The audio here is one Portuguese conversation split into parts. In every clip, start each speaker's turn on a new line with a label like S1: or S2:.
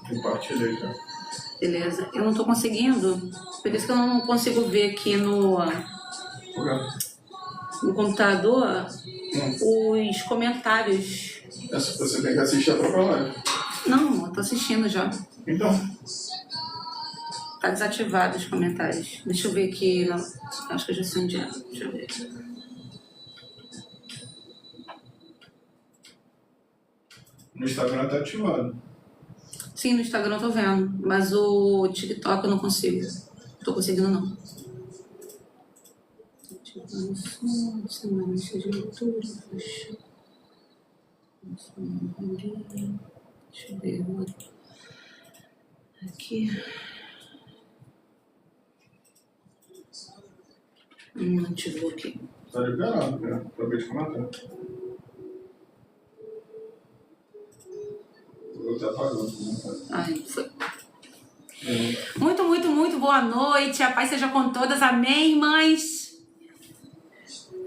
S1: Compartilhei já.
S2: Beleza, eu não tô conseguindo, por isso que eu não consigo ver aqui no computador os comentários.
S1: Você tem que assistir a própria live.
S2: Não, eu tô assistindo já.
S1: Então.
S2: Tá desativado os comentários. Deixa eu ver aqui. Não, acho que eu já sei onde é. Deixa eu ver.
S1: No Instagram tá ativado.
S2: Sim, no Instagram eu tô vendo, mas o TikTok eu não consigo. Não tô conseguindo, não. Semana de leitura. Deixa eu ver. Aqui. Ativou aqui.
S1: Tá liberado, né? Acabei de comentar. Eu tá apagando.
S2: Ai, foi. Muito boa noite. A paz seja com todas. Amém, irmãs?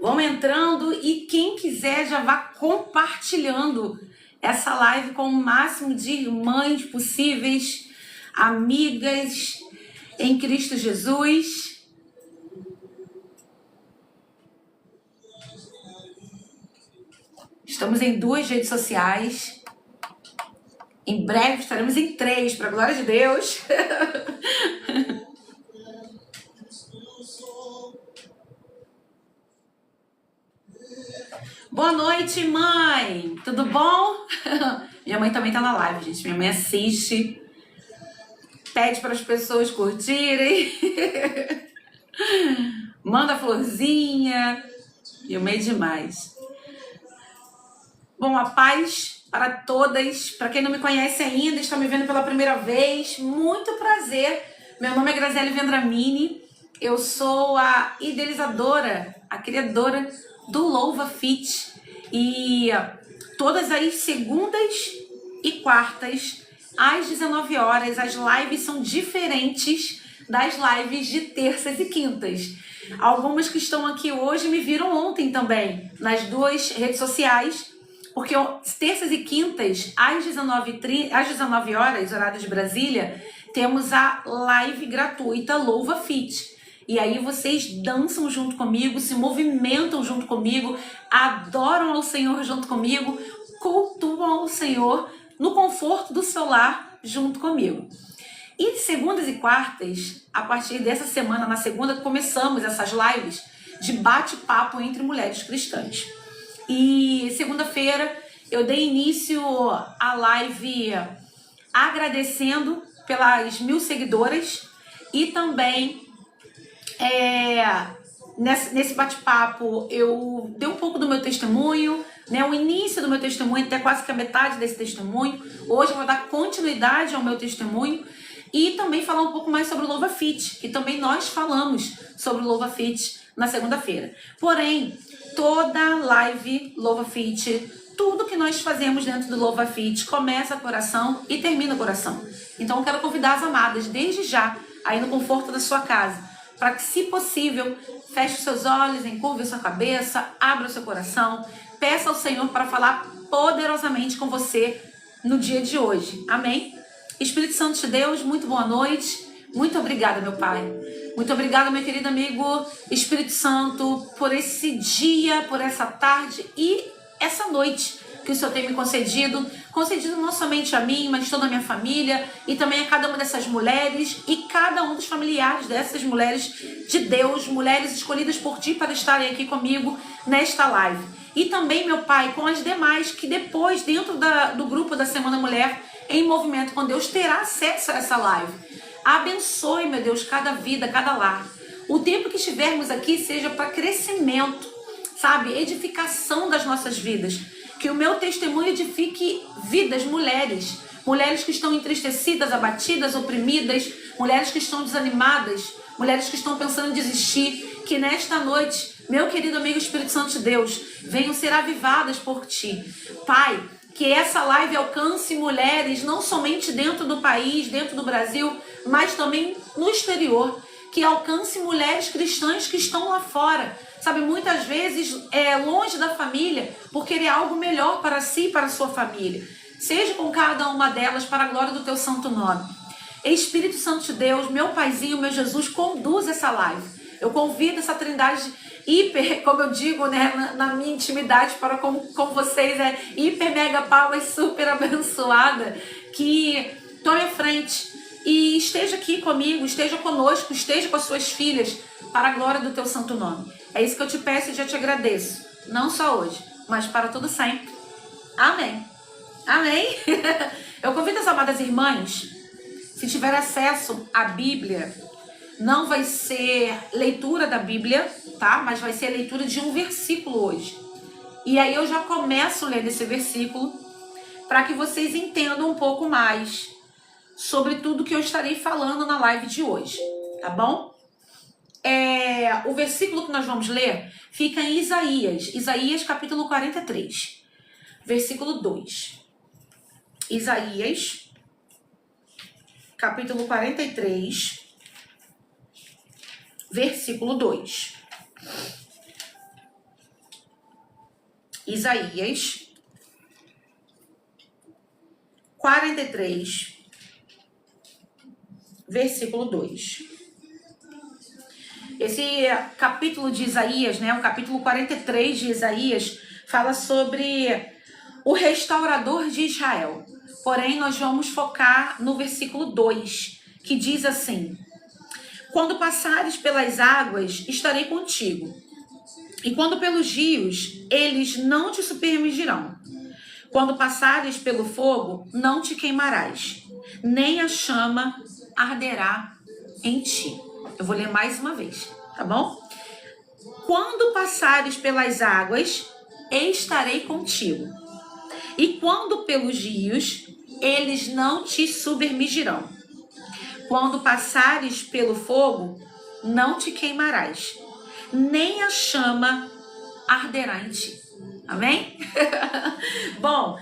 S2: Vamos entrando e quem quiser já vá compartilhando essa live com o máximo de irmãs possíveis, amigas em Cristo Jesus. Estamos em 2 redes sociais. Em breve estaremos em 3, para a glória de Deus. Boa noite, mãe. Tudo bom? Minha mãe também tá na live, gente. Minha mãe assiste. Pede para as pessoas curtirem. Manda florzinha. Minha mãe é demais. Bom, a paz para todas. Para quem não me conhece ainda, está me vendo pela primeira vez, muito prazer. Meu nome é Graziele Vendramini. Eu sou a idealizadora, a criadora do Louva Fit. E todas as segundas e quartas, às 19 horas, as lives são diferentes das lives de terças e quintas. Algumas que estão aqui hoje me viram ontem também, nas 2 redes sociais. Porque terças e quintas, às 19 horas, horário de Brasília, temos a live gratuita Louva Fit. E aí vocês dançam junto comigo, se movimentam junto comigo, adoram ao Senhor junto comigo, cultuam ao Senhor no conforto do seu lar junto comigo. E segundas e quartas, a partir dessa semana, na segunda, começamos essas lives de bate-papo entre mulheres cristãs. E segunda-feira eu dei início à live agradecendo pelas 1000 seguidoras e também nesse bate-papo eu dei um pouco do meu testemunho, né, o início do meu testemunho, até quase que a metade desse testemunho. Hoje eu vou dar continuidade ao meu testemunho e também falar um pouco mais sobre o Louva Fit, que também nós falamos sobre o Louva Fit na segunda-feira. Porém, toda live Louva Fit, tudo que nós fazemos dentro do Louva Fit começa com oração e termina com oração. Então eu quero convidar as amadas desde já, aí no conforto da sua casa, para que, se possível, feche os seus olhos, encurve a sua cabeça, abra o seu coração, peça ao Senhor para falar poderosamente com você no dia de hoje. Amém? Espírito Santo de Deus, muito boa noite. Muito obrigada, meu Pai. Muito obrigada, meu querido amigo Espírito Santo, por esse dia, por essa tarde e essa noite que o Senhor tem me concedido não somente a mim, mas toda a minha família e também a cada uma dessas mulheres e cada um dos familiares dessas mulheres de Deus, mulheres escolhidas por Ti para estarem aqui comigo nesta live. E também, meu Pai, com as demais que depois, dentro do grupo da Semana Mulher em Movimento com Deus, terá acesso a essa live. Abençoe, meu Deus, cada vida, cada lar. O tempo que estivermos aqui seja para crescimento, sabe? Edificação das nossas vidas. Que o meu testemunho edifique vidas, mulheres. Mulheres que estão entristecidas, abatidas, oprimidas. Mulheres que estão desanimadas. Mulheres que estão pensando em desistir. Que nesta noite, meu querido amigo Espírito Santo de Deus, venham ser avivadas por ti. Pai, que essa live alcance mulheres não somente dentro do país, dentro do Brasil, mas também no exterior. Que alcance mulheres cristãs que estão lá fora. Sabe, muitas vezes longe da família, por querer algo melhor para si e para a sua família. Seja com cada uma delas para a glória do teu santo nome. Espírito Santo de Deus, meu Paizinho, meu Jesus, conduz essa live. Eu convido essa trindade hiper, como eu digo, né, na minha intimidade para com vocês, hiper, mega, power, super abençoada, que tome a frente e esteja aqui comigo, esteja conosco, esteja com as suas filhas, para a glória do teu santo nome. É isso que eu te peço e já te agradeço. Não só hoje, mas para todo sempre. Amém. Amém. Eu convido as amadas irmãs, se tiver acesso à Bíblia, não vai ser leitura da Bíblia, tá? Mas vai ser a leitura de um versículo hoje. E aí eu já começo lendo esse versículo para que vocês entendam um pouco mais sobre tudo que eu estarei falando na live de hoje, tá bom? O versículo que nós vamos ler fica em Isaías capítulo 43, versículo 2. Isaías, capítulo 43, versículo 2. Isaías 43, versículo 2. Esse capítulo de Isaías, né, o capítulo 43 de Isaías, fala sobre o restaurador de Israel. Porém, nós vamos focar no versículo 2, que diz assim: quando passares pelas águas, estarei contigo. E quando pelos rios, eles não te submergirão. Quando passares pelo fogo, não te queimarás, nem a chama arderá em ti. Eu vou ler mais uma vez, tá bom? Quando passares pelas águas, estarei contigo. E quando pelos rios, eles não te submergirão. Quando passares pelo fogo, não te queimarás, nem a chama arderá em ti. Amém? Bom,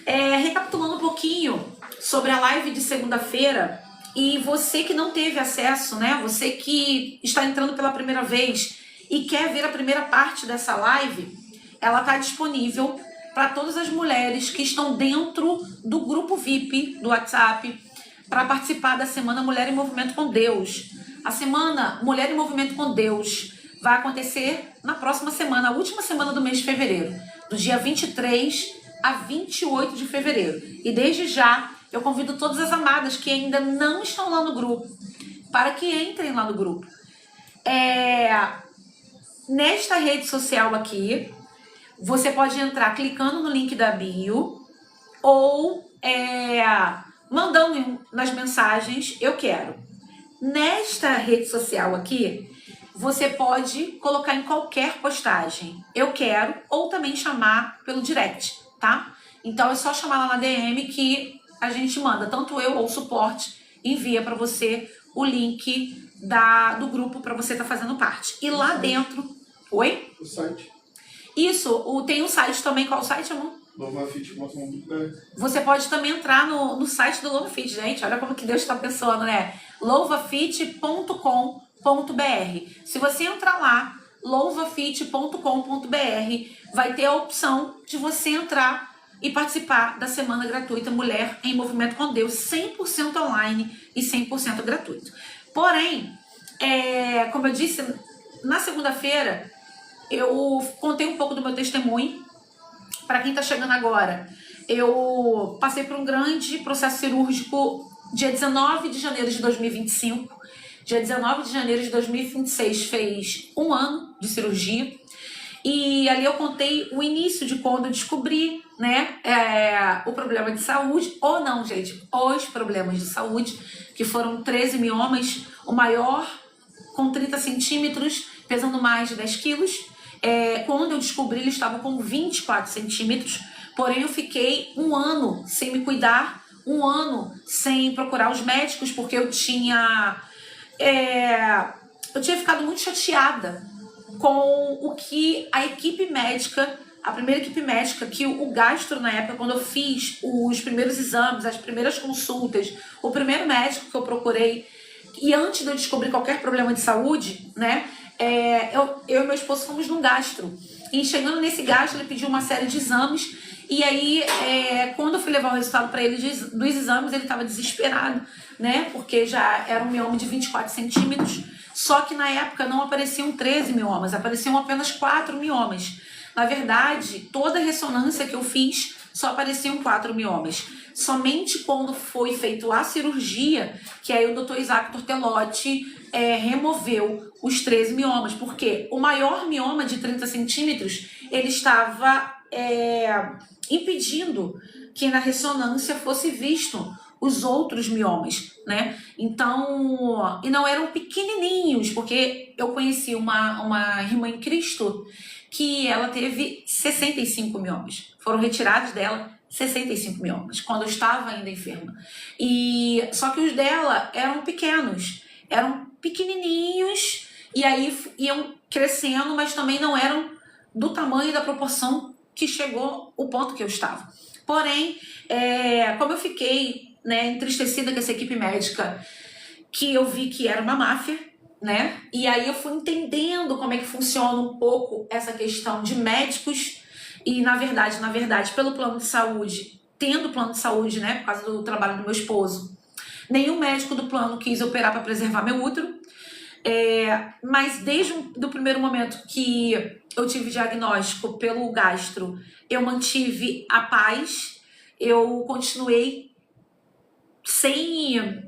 S2: recapitulando um pouquinho sobre a live de segunda-feira, e você que não teve acesso, né? Você que está entrando pela primeira vez e quer ver a primeira parte dessa live, ela está disponível para todas as mulheres que estão dentro do grupo VIP do WhatsApp, para participar da Semana Mulher em Movimento com Deus. A Semana Mulher em Movimento com Deus vai acontecer na próxima semana, a última semana do mês de fevereiro, do dia 23 a 28 de fevereiro. E desde já, eu convido todas as amadas que ainda não estão lá no grupo, para que entrem lá no grupo. Nesta rede social aqui, você pode entrar clicando no link da bio ou mandando nas mensagens, eu quero. Nesta rede social aqui, você pode colocar em qualquer postagem, eu quero, ou também chamar pelo direct, tá? Então é só chamar lá na DM que a gente manda, tanto eu ou o suporte envia para você o link do grupo para você estar fazendo parte. E lá dentro... Oi?
S1: O site.
S2: Isso, tem um site também. Qual o site, amor?
S1: louvafit.com.br.
S2: Você pode também entrar no site do Louvafit, gente. Olha como que Deus está pensando, né? louvafit.com.br. Se você entrar lá, louvafit.com.br, vai ter a opção de você entrar e participar da Semana Gratuita Mulher em Movimento com Deus, 100% online e 100% gratuito. Porém, como eu disse, na segunda-feira, eu contei um pouco do meu testemunho. Para quem está chegando agora, eu passei por um grande processo cirúrgico dia 19 de janeiro de 2025. Dia 19 de janeiro de 2026 fez 1 ano de cirurgia. E ali eu contei o início de quando eu descobri, né, o problema de saúde, ou não, gente, os problemas de saúde, que foram 13 miomas, o maior com 30 centímetros, pesando mais de 10 quilos. Quando eu descobri, ele estava com 24 centímetros, Porém, eu fiquei um ano sem me cuidar, um ano sem procurar os médicos, porque eu tinha ficado muito chateada com o que a equipe médica, a primeira equipe médica, que o gastro na época, quando eu fiz os primeiros exames, as primeiras consultas, o primeiro médico que eu procurei, e antes de eu descobrir qualquer problema de saúde, né, eu e meu esposo fomos num gastro. E chegando nesse gastro, ele pediu uma série de exames. E aí, quando eu fui levar o resultado para ele dos exames, ele estava desesperado, né? Porque já era um mioma de 24 centímetros. Só que na época não apareciam 13 miomas, apareciam apenas 4 miomas. Na verdade, toda a ressonância que eu fiz, só apareciam 4 miomas. Somente quando foi feita a cirurgia, que aí o Dr. Isaac Tortelotti removeu os 13 miomas, porque o maior mioma de 30 centímetros, ele estava impedindo que na ressonância fosse visto os outros miomas, né? Então, e não eram pequenininhos, porque eu conheci uma irmã em Cristo que ela teve 65 miomas. Foram retirados dela 65 miomas, quando eu estava ainda enferma. Só que os dela eram pequenos, eram pequenininhos, e aí iam crescendo, mas também não eram do tamanho e da proporção que chegou o ponto que eu estava. Porém, como eu fiquei, né, entristecida com essa equipe médica, que eu vi que era uma máfia, né? E aí eu fui entendendo como é que funciona um pouco essa questão de médicos e, na verdade, pelo plano de saúde, tendo plano de saúde, né, por causa do trabalho do meu esposo, nenhum médico do plano quis operar para preservar meu útero. Mas desde o primeiro momento que eu tive diagnóstico pelo gastro, eu mantive a paz, eu continuei sem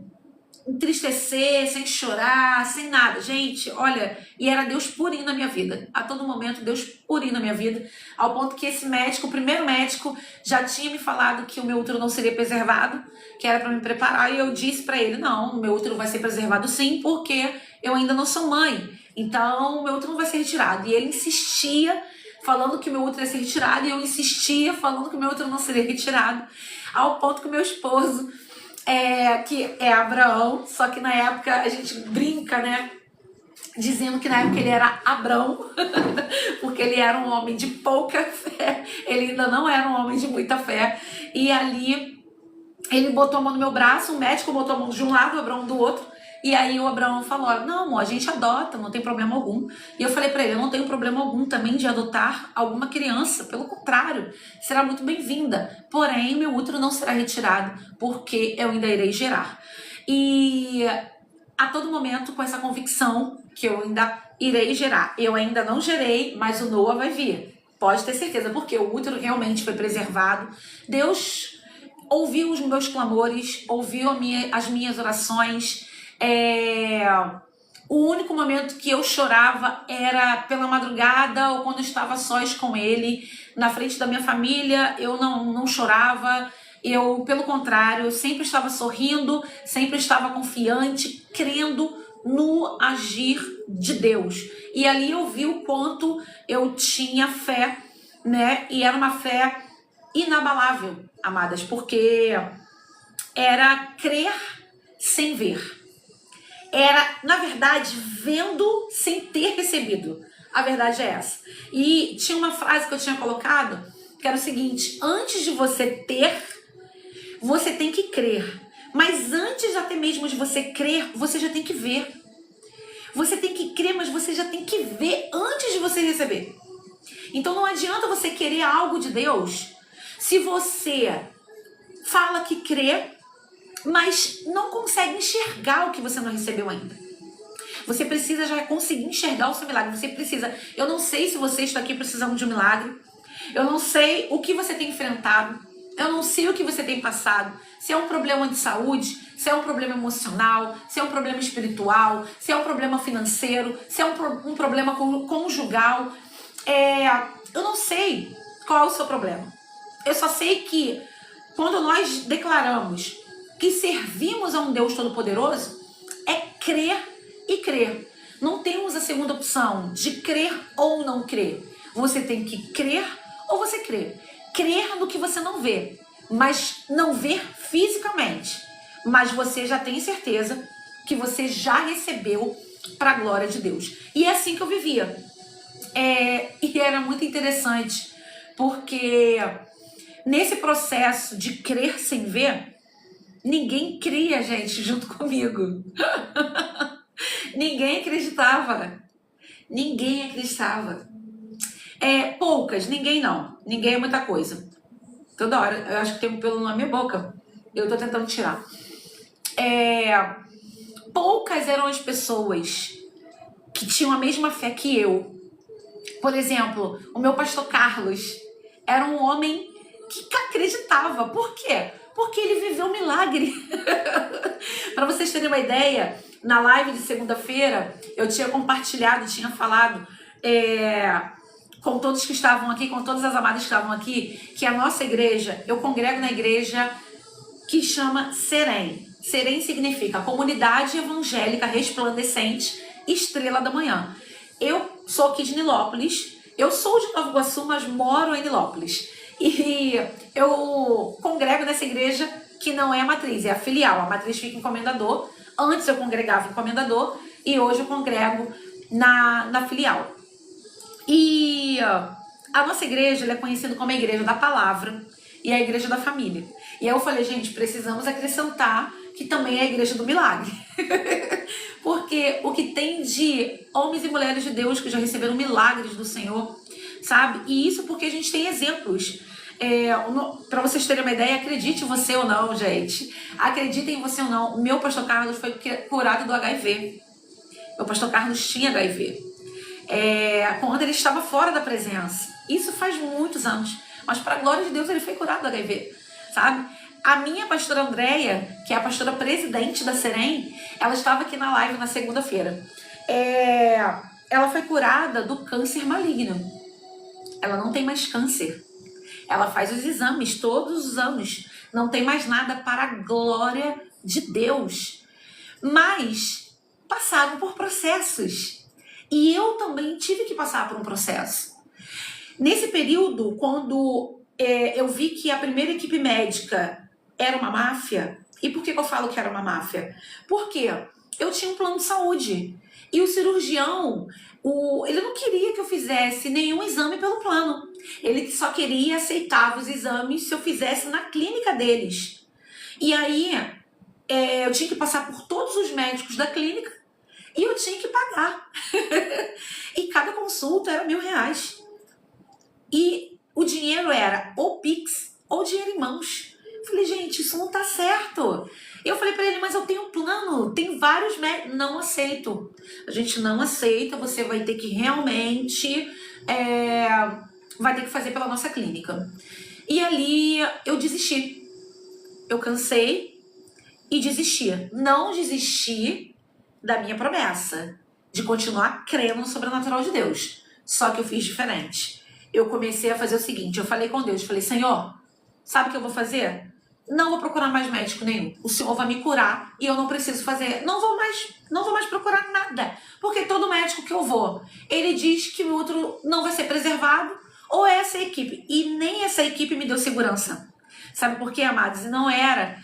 S2: entristecer, sem chorar, sem nada. Gente, olha, e era Deus purinho na minha vida. A todo momento, Deus purinho na minha vida, ao ponto que esse médico, o primeiro médico, já tinha me falado que o meu útero não seria preservado, que era para me preparar, e eu disse para ele, não, o meu útero vai ser preservado sim, porque eu ainda não sou mãe, então o meu útero não vai ser retirado. E ele insistia, falando que o meu útero ia ser retirado, e eu insistia, falando que o meu útero não seria retirado, ao ponto que o meu esposo, que é Abraão, só que na época a gente brinca, né? Dizendo que na época ele era Abrão, porque ele era um homem de pouca fé, ele ainda não era um homem de muita fé. E ali ele botou a mão no meu braço, o médico botou a mão de um lado, o Abrão do outro. E aí o Abraão falou, não, amor, a gente adota, não tem problema algum. E eu falei pra ele, eu não tenho problema algum também de adotar alguma criança, pelo contrário, será muito bem-vinda. Porém, meu útero não será retirado, porque eu ainda irei gerar. E a todo momento com essa convicção que eu ainda irei gerar. Eu ainda não gerei, mas o Noah vai vir. Pode ter certeza, porque o útero realmente foi preservado. Deus ouviu os meus clamores, ouviu as minhas orações. O único momento que eu chorava era pela madrugada ou quando eu estava sós com ele, na frente da minha família. Eu não chorava, eu, pelo contrário, eu sempre estava sorrindo, sempre estava confiante, crendo no agir de Deus. E ali eu vi o quanto eu tinha fé, né? E era uma fé inabalável, amadas, porque era crer sem ver. Era, na verdade, vendo sem ter recebido. A verdade é essa. E tinha uma frase que eu tinha colocado, que era o seguinte, antes de você ter, você tem que crer. Mas antes até mesmo de você crer, você já tem que ver. Você tem que crer, mas você já tem que ver antes de você receber. Então não adianta você querer algo de Deus se você fala que crê, mas não consegue enxergar o que você não recebeu ainda. Você precisa já conseguir enxergar o seu milagre. Você precisa. Eu não sei se você está aqui precisando de um milagre. Eu não sei o que você tem enfrentado. Eu não sei o que você tem passado. Se é um problema de saúde, se é um problema emocional, se é um problema espiritual, se é um problema financeiro, se é um problema conjugal. Eu não sei qual é o seu problema. Eu só sei que quando nós declaramos que servimos a um Deus Todo-Poderoso, é crer e crer. Não temos a segunda opção de crer ou não crer. Você tem que crer ou você crer. crer no que você não vê, mas não ver fisicamente. Mas você já tem certeza que você já recebeu para a glória de Deus. E é assim que eu vivia. E era muito interessante, porque nesse processo de crer sem ver, ninguém cria, gente, junto comigo. Ninguém acreditava. Ninguém acreditava. Poucas, ninguém não. Ninguém é muita coisa. Toda hora, eu acho que tem um pelo na minha boca. Eu tô tentando tirar. Poucas eram as pessoas que tinham a mesma fé que eu. Por exemplo, o meu pastor Carlos era um homem que acreditava. Por quê? Porque ele viveu um milagre. Para vocês terem uma ideia, na live de segunda-feira, eu tinha compartilhado, tinha falado com todos que estavam aqui, com todas as amadas que estavam aqui, que a nossa igreja, eu congrego na igreja que chama Serem. Serem significa Comunidade Evangélica Resplandecente Estrela da Manhã. Eu sou aqui de Nilópolis, eu sou de Nova Iguaçu, mas moro em Nilópolis. E eu congrego nessa igreja que não é a matriz, é a filial. A matriz fica em Comendador. Antes eu congregava em Comendador e hoje eu congrego na filial. E a nossa igreja ela é conhecida como a Igreja da Palavra e a Igreja da Família. E aí eu falei, gente, precisamos acrescentar que também é a Igreja do Milagre. Porque o que tem de homens e mulheres de Deus que já receberam milagres do Senhor, sabe? E isso porque a gente tem exemplos. Para vocês terem uma ideia, acredite você ou não, gente. Acreditem em você ou não. O meu pastor Carlos foi curado do HIV. Meu pastor Carlos tinha HIV. Quando ele estava fora da presença. Isso faz muitos anos. Mas para a glória de Deus ele foi curado do HIV, sabe? A minha pastora Andréia, que é a pastora presidente da Serem, ela estava aqui na live na segunda-feira. Ela foi curada do câncer maligno. Ela não tem mais câncer. Ela faz os exames todos os anos. Não tem mais nada para a glória de Deus. Mas passaram por processos. E eu também tive que passar por um processo. Nesse período, quando eu vi que a primeira equipe médica era uma máfia. E por que eu falo que era uma máfia? Porque eu tinha um plano de saúde. E o cirurgião, ele não queria que eu fizesse nenhum exame pelo plano. Ele só queria aceitar os exames se eu fizesse na clínica deles. E aí, eu tinha que passar por todos os médicos da clínica e eu tinha que pagar. E cada consulta era R$1.000. E o dinheiro era ou Pix ou dinheiro em mãos. Eu falei, gente, isso não tá certo. Eu falei pra ele, mas eu tenho um plano, tem vários médicos. Não aceito. A gente não aceita, você vai ter que realmente... vai ter que fazer pela nossa clínica. E ali eu desisti. Eu cansei e desisti. Não desisti da minha promessa de continuar crendo no sobrenatural de Deus. Só que eu fiz diferente. Eu comecei a fazer o seguinte, eu falei com Deus, falei, Senhor, sabe o que eu vou fazer? Não vou procurar mais médico nenhum. O Senhor vai me curar e eu não preciso fazer. Não vou mais procurar nada. Porque todo médico que eu vou, ele diz que o útero não vai ser preservado ou é essa equipe. E nem essa equipe me deu segurança. Sabe por quê, amados? E não era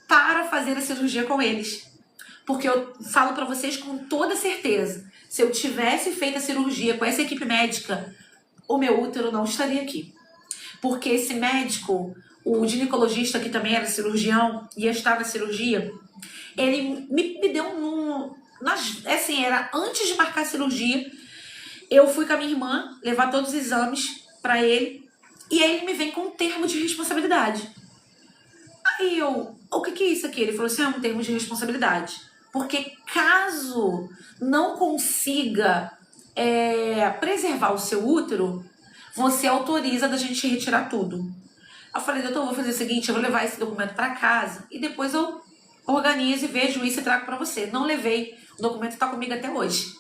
S2: para fazer a cirurgia com eles. Porque eu falo para vocês com toda certeza, se eu tivesse feito a cirurgia com essa equipe médica, o meu útero não estaria aqui. Porque esse médico, o ginecologista que também era cirurgião e ia estar na cirurgia, ele me deu era antes de marcar a cirurgia, eu fui com a minha irmã levar todos os exames para ele e aí ele me vem com um termo de responsabilidade. Aí o que é isso aqui? Ele falou assim, um termo de responsabilidade. Porque caso não consiga preservar o seu útero, você autoriza da gente retirar tudo. Eu falei, doutor, eu vou fazer o seguinte, eu vou levar esse documento para casa e depois eu organizo e vejo isso e trago para você. Não levei, o documento está comigo até hoje.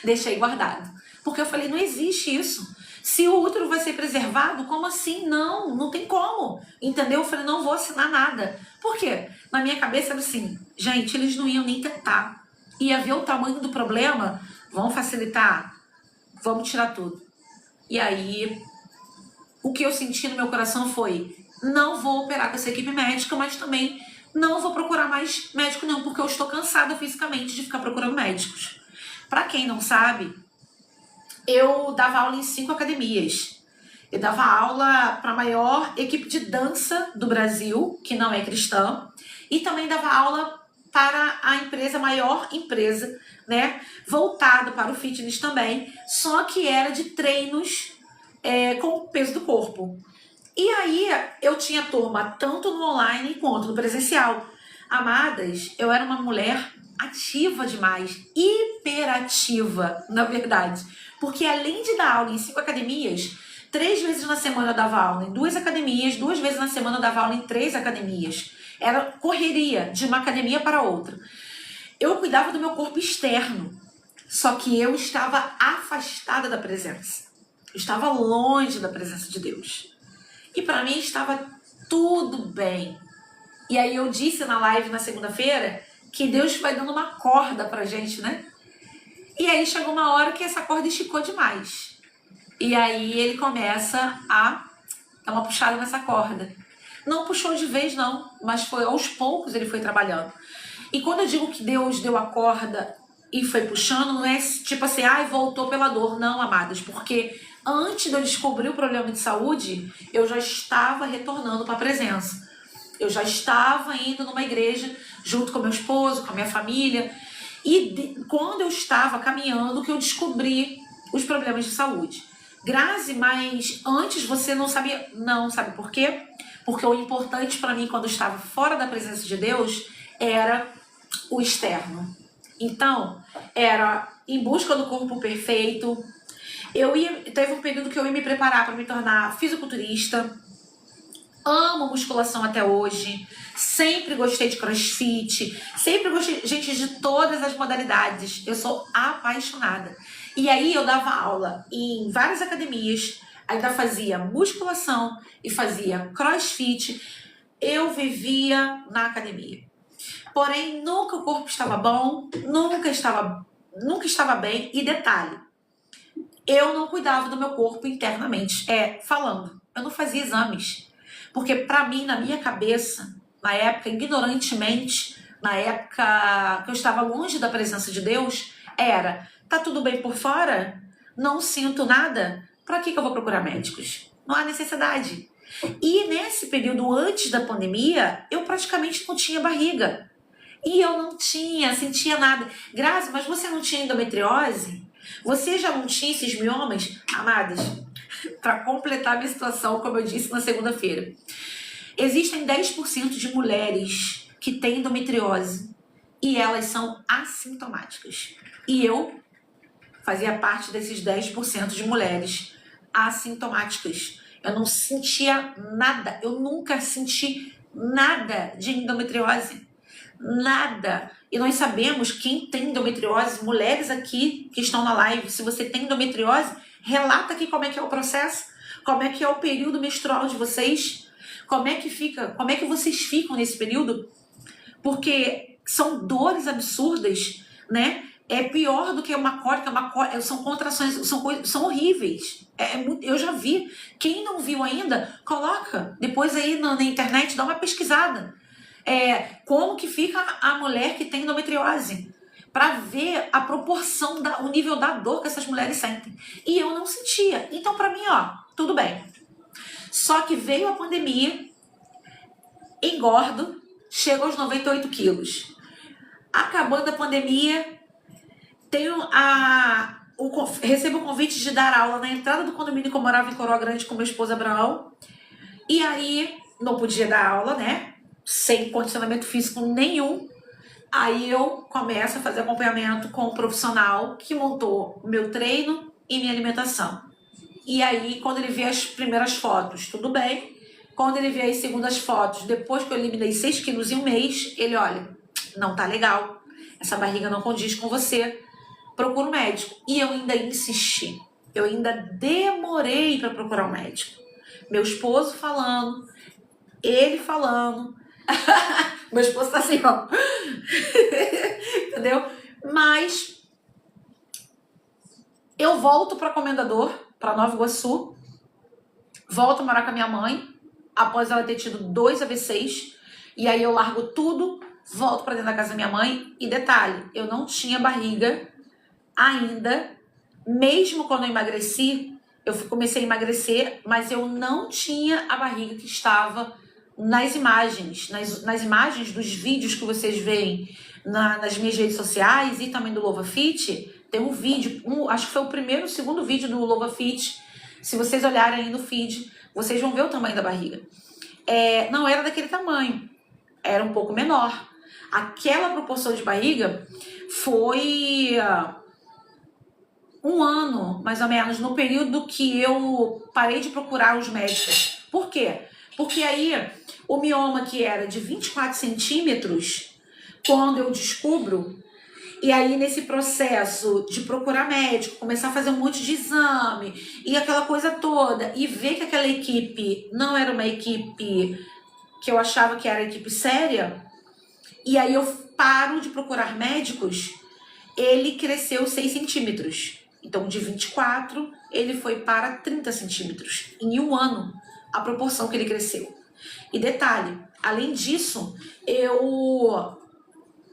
S2: Deixei guardado. Porque eu falei, não existe isso. Se o útero vai ser preservado, como assim? Não tem como. Entendeu? Eu falei, não vou assinar nada. Por quê? Na minha cabeça era assim, gente, eles não iam nem tentar. Ia ver o tamanho do problema, vão facilitar, vamos tirar tudo. E aí, o que eu senti no meu coração foi: não vou operar com essa equipe médica, mas também não vou procurar mais médico não, porque eu estou cansada fisicamente de ficar procurando médicos. Para quem não sabe, eu dava aula em 5 academias. Eu dava aula para a maior equipe de dança do Brasil, que não é cristã, e também dava aula para a empresa, maior empresa, né, voltado para o fitness também, só que era de treinos com o peso do corpo. E aí eu tinha turma tanto no online quanto no presencial. Amadas, eu era uma mulher ativa demais, hiperativa, na verdade. Porque além de dar aula em 5 academias, 3 vezes na semana eu dava aula em 2 academias, 2 vezes na semana eu dava aula em 3 academias. Era correria de uma academia para outra. Eu cuidava do meu corpo externo, só que eu estava afastada da presença. Eu estava longe da presença de Deus. E para mim estava tudo bem. E aí eu disse na live na segunda-feira que Deus vai dando uma corda pra gente, né? E aí chegou uma hora que essa corda esticou demais. E aí ele começa a dar uma puxada nessa corda. Não puxou de vez não, mas foi aos poucos ele foi trabalhando. E quando eu digo que Deus deu a corda e foi puxando, não é tipo assim, voltou pela dor. Não, amadas, porque antes de eu descobrir o problema de saúde, eu já estava retornando para a presença. Eu já estava indo numa igreja junto com meu esposo, com a minha família. E quando eu estava caminhando, que eu descobri os problemas de saúde. Grazi, mas antes você não sabia? Não, sabe por quê? Porque o importante para mim quando eu estava fora da presença de Deus era o externo. Então, era em busca do corpo perfeito. Teve um período que eu ia me preparar para me tornar fisiculturista. Amo musculação até hoje. Sempre gostei de crossfit. Sempre gostei, gente, de todas as modalidades. Eu sou apaixonada. E aí eu dava aula em várias academias. Ainda fazia musculação e fazia crossfit. Eu vivia na academia. Porém, nunca o corpo estava bom, nunca estava bem. E detalhe, eu não cuidava do meu corpo internamente, falando. Eu não fazia exames. Porque para mim, na minha cabeça, na época, ignorantemente, na época que eu estava longe da presença de Deus, tá tudo bem por fora? Não sinto nada? Para que eu vou procurar médicos? Não há necessidade. E nesse período antes da pandemia, eu praticamente não tinha barriga. E eu não sentia nada. Grazi, mas você não tinha endometriose? Você já não tinha esses miomas? Amadas, para completar a minha situação, como eu disse na segunda-feira, existem 10% de mulheres que têm endometriose e elas são assintomáticas. E eu fazia parte desses 10% de mulheres assintomáticas. Eu não sentia nada, eu nunca senti nada de endometriose. Nada. E nós sabemos quem tem endometriose, mulheres aqui que estão na live, se você tem endometriose, relata aqui como é que é o processo, como é que é o período menstrual de vocês, como é que vocês ficam nesse período, porque são dores absurdas, né? É pior do que uma cólica, são contrações, são horríveis. Eu já vi. Quem não viu ainda, coloca depois aí na internet, dá uma pesquisada. Como que fica a mulher que tem endometriose, para ver a proporção, o nível da dor que essas mulheres sentem. E eu não sentia. Então, para mim, tudo bem. Só que veio a pandemia, engordo, chego aos 98 quilos. Acabando a pandemia, recebo o convite de dar aula na entrada do condomínio que eu morava em Coroa Grande com meu esposo Abraão. E aí, não podia dar aula, né? Sem condicionamento físico nenhum. Aí eu começo a fazer acompanhamento com um profissional que montou meu treino e minha alimentação. E aí, quando ele vê as primeiras fotos, tudo bem. Quando ele vê as segundas fotos, depois que eu eliminei 6 quilos em um mês, ele olha, não tá legal, essa barriga não condiz com você, procura um médico. E eu ainda insisti, eu ainda demorei para procurar um médico. Meu esposo falando, ele falando, meu esposo tá assim, ó. Entendeu? Mas eu volto para Comendador, para Nova Iguaçu, volto a morar com a minha mãe, após ela ter tido 2 AVCs, e aí eu largo tudo, volto para dentro da casa da minha mãe, e detalhe, eu não tinha barriga ainda, mesmo quando eu emagreci, eu comecei a emagrecer, mas eu não tinha a barriga que estava nas imagens, nas imagens dos vídeos que vocês veem nas minhas redes sociais e também do Louva Fit. Tem um vídeo, acho que foi o primeiro, o segundo vídeo do Louva Fit. Se vocês olharem aí no feed, vocês vão ver o tamanho da barriga. Não era daquele tamanho, era um pouco menor. Aquela proporção de barriga foi 1 ano, mais ou menos, no período que eu parei de procurar os médicos. Por quê? Porque aí o mioma, que era de 24 centímetros, quando eu descubro, e aí nesse processo de procurar médico, começar a fazer um monte de exame e aquela coisa toda, e ver que aquela equipe não era uma equipe que eu achava que era equipe séria, e aí eu paro de procurar médicos, ele cresceu 6 centímetros. Então, de 24, ele foi para 30 centímetros. Em 1 ano, a proporção que ele cresceu. E detalhe, além disso, eu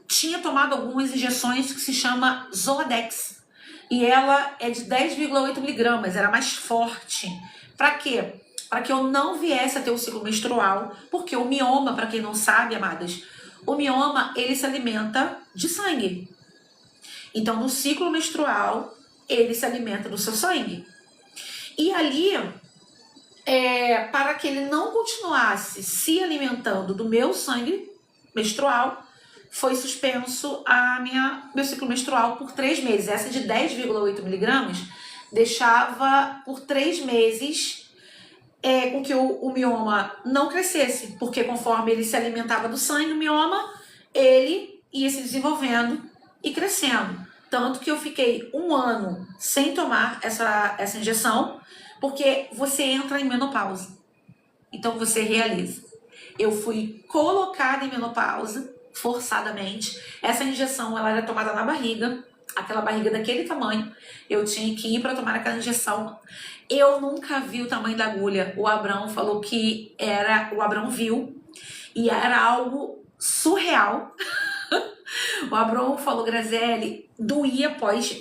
S2: tinha tomado algumas injeções que se chama Zoladex. E ela é de 10,8 miligramas, era mais forte. Para quê? Para que eu não viesse a ter o ciclo menstrual, porque o mioma, para quem não sabe, amadas, o mioma, ele se alimenta de sangue. Então, no ciclo menstrual, ele se alimenta do seu sangue. E ali, para que ele não continuasse se alimentando do meu sangue menstrual, foi suspenso meu ciclo menstrual por 3 meses. Essa de 10,8 miligramas deixava por 3 meses com que o mioma não crescesse, porque conforme ele se alimentava do sangue, o mioma, ele ia se desenvolvendo e crescendo. Tanto que eu fiquei 1 ano sem tomar essa injeção, porque você entra em menopausa. Então você realiza. Eu fui colocada em menopausa, forçadamente. Essa injeção, ela era tomada na barriga, aquela barriga daquele tamanho. Eu tinha que ir para tomar aquela injeção. Eu nunca vi o tamanho da agulha. O Abrão falou que era... O Abrão viu e era algo surreal. O Abrão falou, Graziele, doía após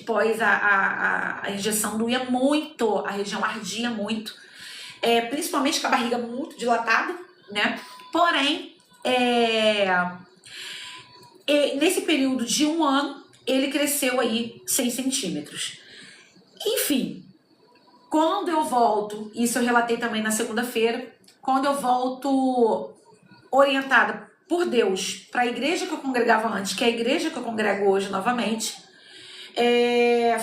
S2: a injeção, doía muito, a região ardia muito, principalmente com a barriga muito dilatada, né? Porém, nesse período de 1 ano, ele cresceu aí 6 centímetros. Enfim, quando eu volto, isso eu relatei também na segunda-feira, quando eu volto orientada por Deus para a igreja que eu congregava antes, que é a igreja que eu congrego hoje novamente,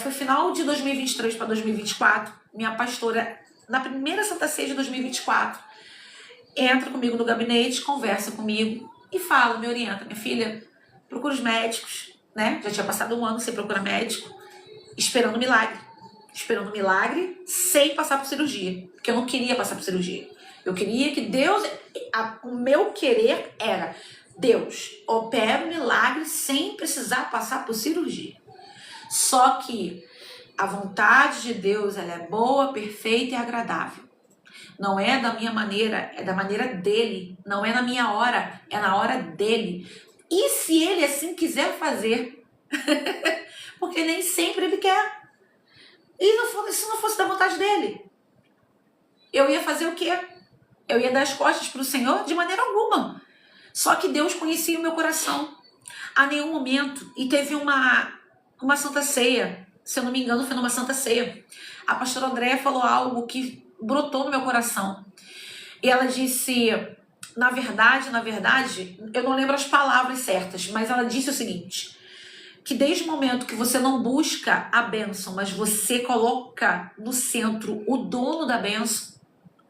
S2: foi final de 2023 para 2024, minha pastora, na primeira Santa Ceia de 2024, entra comigo no gabinete, conversa comigo e fala, me orienta, minha filha, procura os médicos, né? Já tinha passado 1 ano sem procurar médico, esperando milagre sem passar por cirurgia, porque eu não queria passar por cirurgia. Eu queria que Deus, o meu querer era, Deus, opera o milagre sem precisar passar por cirurgia. Só que a vontade de Deus, ela é boa, perfeita e agradável. Não é da minha maneira, é da maneira dele. Não é na minha hora, é na hora dele. E se ele assim quiser fazer? Porque nem sempre ele quer. E se não fosse da vontade dele? Eu ia fazer o quê? Eu ia dar as costas para o Senhor? De maneira alguma. Só que Deus conhecia o meu coração. A nenhum momento. E teve uma Santa Ceia. Se eu não me engano, foi numa Santa Ceia. A pastora Andréia falou algo que brotou no meu coração. E ela disse, na verdade, eu não lembro as palavras certas, mas ela disse o seguinte, que desde o momento que você não busca a bênção, mas você coloca no centro o dono da bênção,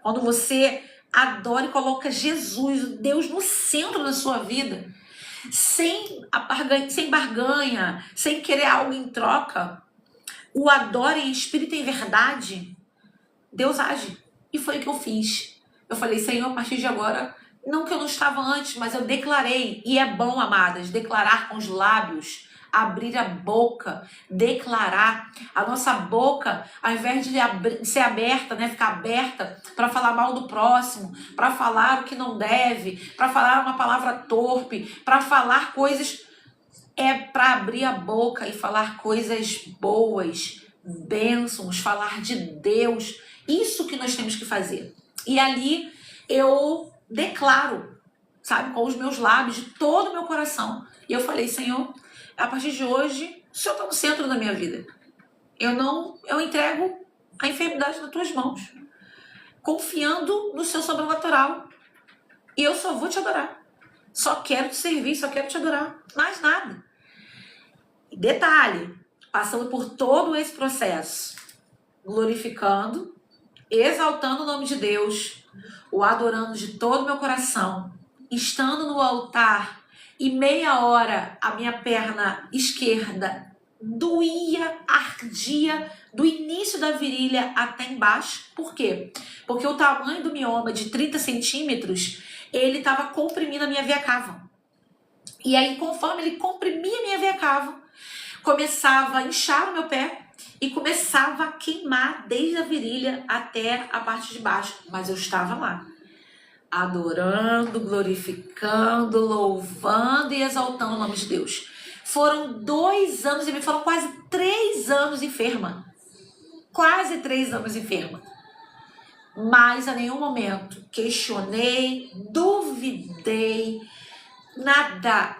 S2: quando você adora e coloca Jesus, Deus, no centro da sua vida, sem barganha, sem querer algo em troca, o adora em espírito e em verdade, Deus age. E foi o que eu fiz. Eu falei, Senhor, a partir de agora, não que eu não estava antes, mas eu declarei, e é bom, amadas, declarar com os lábios abrir a boca, declarar. A nossa boca, ao invés de ser aberta, né, ficar aberta para falar mal do próximo, para falar o que não deve, para falar uma palavra torpe, para falar coisas, é para abrir a boca e falar coisas boas, bênçãos, falar de Deus. Isso que nós temos que fazer. E ali eu declaro, sabe, com os meus lábios, de todo o meu coração. E eu falei, Senhor, a partir de hoje, o Senhor está no centro da minha vida. Eu entrego a enfermidade nas tuas mãos, confiando no seu sobrenatural. E eu só vou te adorar. Só quero te servir, só quero te adorar. Mais nada. E detalhe, passando por todo esse processo, glorificando, exaltando o nome de Deus, o adorando de todo o meu coração, estando no altar, e meia hora a minha perna esquerda doía, ardia, do início da virilha até embaixo. Por quê? Porque o tamanho do mioma de 30 centímetros, ele estava comprimindo a minha veia cava. E aí, conforme ele comprimia a minha veia cava, começava a inchar o meu pé e começava a queimar desde a virilha até a parte de baixo. Mas eu estava lá, adorando, glorificando, louvando e exaltando o nome de Deus. Foram 2 anos e meio, foram quase 3 anos enferma. Quase 3 anos enferma. Mas a nenhum momento questionei, duvidei, nada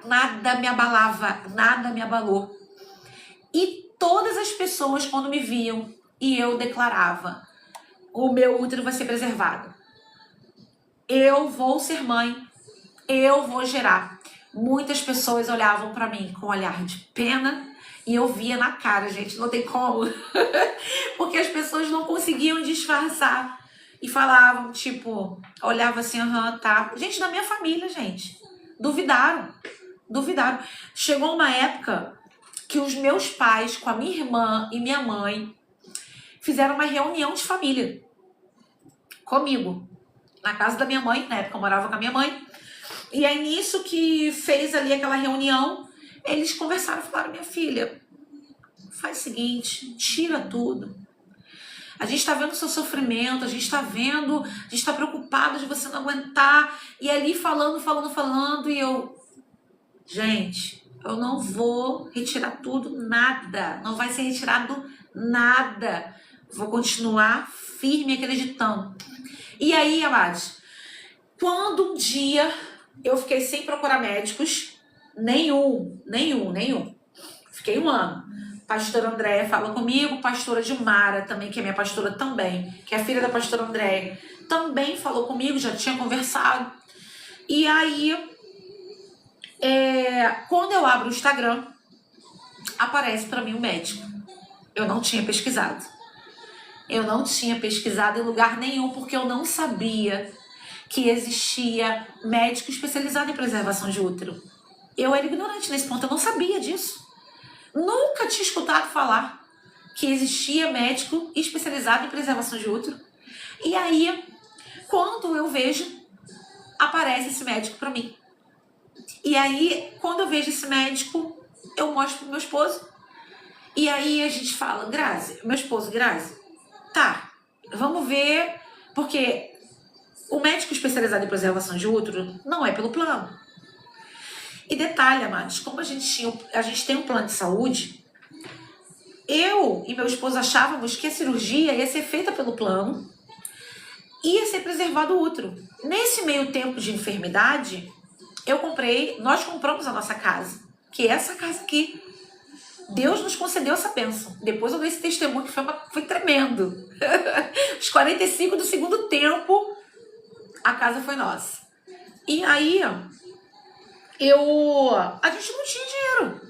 S2: me abalava, nada me abalou. E todas as pessoas, quando me viam e eu declarava, o meu útero vai ser preservado, eu vou ser mãe, eu vou gerar. Muitas pessoas olhavam para mim com um olhar de pena e eu via na cara, gente, não tem como. Porque as pessoas não conseguiam disfarçar e falavam, tipo, olhava assim, tá. Gente da minha família, gente, duvidaram. Chegou uma época que os meus pais, com a minha irmã e minha mãe, fizeram uma reunião de família comigo, na casa da minha mãe. Na época eu morava com a minha mãe. E aí nisso que fez ali aquela reunião, eles conversaram e falaram, minha filha, faz o seguinte, tira tudo. A gente tá vendo o seu sofrimento, a gente tá preocupado de você não aguentar. E ali falando, e eu, gente, eu não vou retirar tudo, nada. Não vai ser retirado nada. Vou continuar firme acreditando. E aí, amados, quando um dia eu fiquei sem procurar médicos, nenhum. Fiquei 1 ano. Pastora Andréia falou comigo, pastora Dilmara também, que é minha pastora também, que é filha da pastora Andréia, também falou comigo, já tinha conversado. E aí, quando eu abro o Instagram, aparece para mim um médico. Eu não tinha pesquisado. Em lugar nenhum, porque eu não sabia que existia médico especializado em preservação de útero. Eu era ignorante nesse ponto, eu não sabia disso. Nunca tinha escutado falar que existia médico especializado em preservação de útero. E aí, quando eu vejo, aparece esse médico para mim. E aí, quando eu vejo esse médico, eu mostro pro meu esposo. E aí a gente fala, Grazi, meu esposo, Grazi, tá, vamos ver, porque o médico especializado em preservação de útero não é pelo plano. E detalhe, amados, como a gente tem um plano de saúde, eu e meu esposo achávamos que a cirurgia ia ser feita pelo plano, ia ser preservado o útero. Nesse meio tempo de enfermidade, nós compramos a nossa casa, que é essa casa aqui. Deus nos concedeu essa bênção. Depois eu dei esse testemunho que foi tremendo. Os 45 do segundo tempo, a casa foi nossa. E aí, a gente não tinha dinheiro.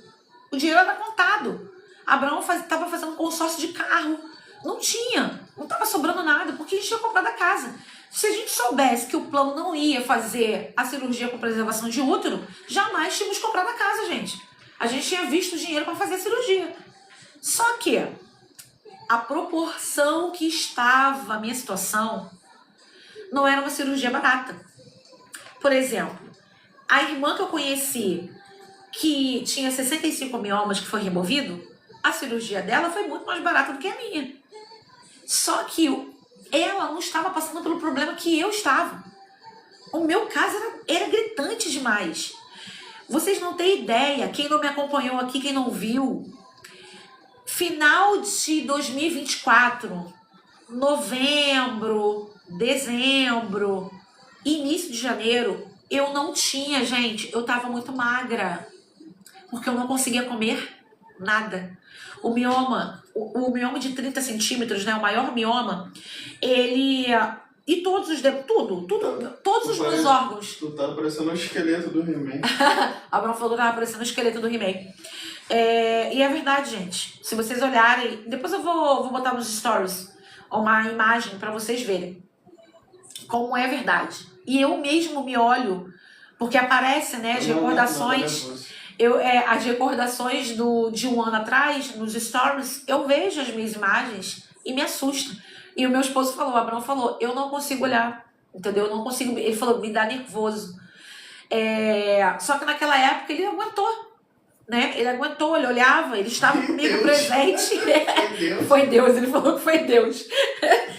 S2: O dinheiro era contado. Abraão estava fazendo consórcio de carro. Não estava sobrando nada, porque a gente tinha comprado a casa. Se a gente soubesse que o plano não ia fazer a cirurgia com preservação de útero, jamais tínhamos comprado a casa, gente. A gente tinha visto o dinheiro para fazer a cirurgia. Só que a proporção que estava a minha situação não era uma cirurgia barata. Por exemplo, a irmã que eu conheci que tinha 65 miomas que foi removido, a cirurgia dela foi muito mais barata do que a minha. Só que ela não estava passando pelo problema que eu estava. O meu caso era gritante demais. Vocês não têm ideia, quem não me acompanhou aqui, quem não viu, final de 2024, novembro, dezembro, início de janeiro, eu não tinha, gente, eu tava muito magra, porque eu não conseguia comer nada. O mioma de 30 centímetros, né, o maior mioma, ele... E todos os dedos, todos os meus órgãos.
S1: Tu tá parecendo o esqueleto do He-Man.
S2: A Bruno falou que tava parecendo o esqueleto do He-Man. E é verdade, gente. Se vocês olharem... Depois eu vou botar nos stories uma imagem para vocês verem como é verdade. E eu mesmo me olho, porque aparece, né, as recordações... as recordações de um ano atrás, nos stories, eu vejo as minhas imagens e me assusta. E o meu esposo falou, o Abraão falou, eu não consigo olhar, entendeu? Eu não consigo, ele falou, me dá nervoso. Só que naquela época ele aguentou, né? Ele aguentou, ele olhava, ele estava comigo presente. Foi Deus, ele falou que foi Deus.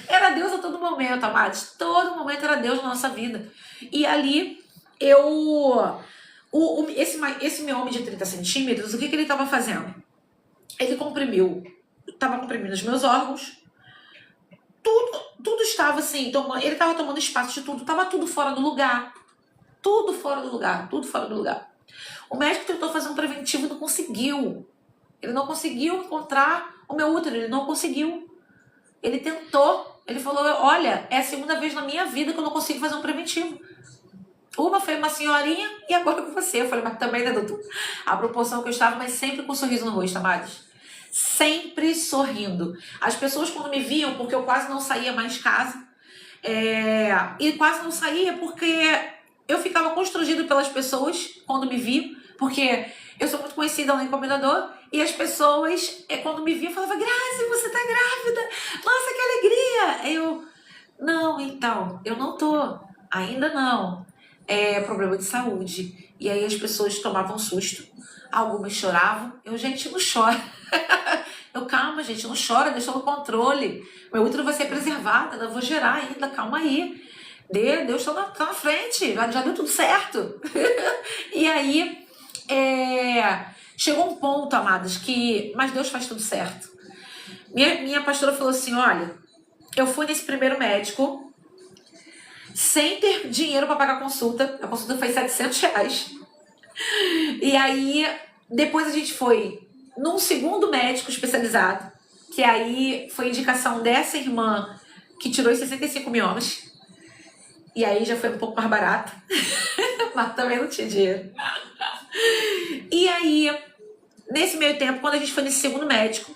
S2: Era Deus a todo momento, amados. Todo momento era Deus na nossa vida. E ali, esse meu homem de 30 centímetros, o que ele estava fazendo? Ele estava comprimindo os meus órgãos. Tudo estava assim, ele estava tomando espaço de tudo, estava tudo fora do lugar. Tudo fora do lugar. O médico tentou fazer um preventivo e não conseguiu. Ele não conseguiu encontrar o meu útero, ele não conseguiu. Ele tentou, ele falou, olha, é a segunda vez na minha vida que eu não consigo fazer um preventivo. Uma foi uma senhorinha e agora com você. Eu falei, mas também, né, doutor? A proporção que eu estava, mas sempre com um sorriso no rosto, amados. Sempre sorrindo. As pessoas quando me viam, porque eu quase não saía mais de casa, e quase não saía porque eu ficava constrangida pelas pessoas quando me viam, porque eu sou muito conhecida lá em Comendador, e as pessoas, quando me viam, falavam, Grazi, você tá grávida, nossa, que alegria. Não, então, eu não tô, ainda não, é problema de saúde. E aí as pessoas tomavam susto, algumas choravam, gente, não chora. Calma, gente, não chora, deixa no controle. Meu útero vai ser preservado, eu vou gerar ainda, calma aí. Deus tá na frente, já deu tudo certo. E aí, chegou um ponto, amadas, mas Deus faz tudo certo. Minha pastora falou assim, olha, eu fui nesse primeiro médico, sem ter dinheiro para pagar a consulta foi R$700. E aí, depois a gente foi num segundo médico especializado, que aí foi indicação dessa irmã que tirou os 65 miomas. E aí já foi um pouco mais barato, mas também não tinha dinheiro. E aí, nesse meio tempo, quando a gente foi nesse segundo médico,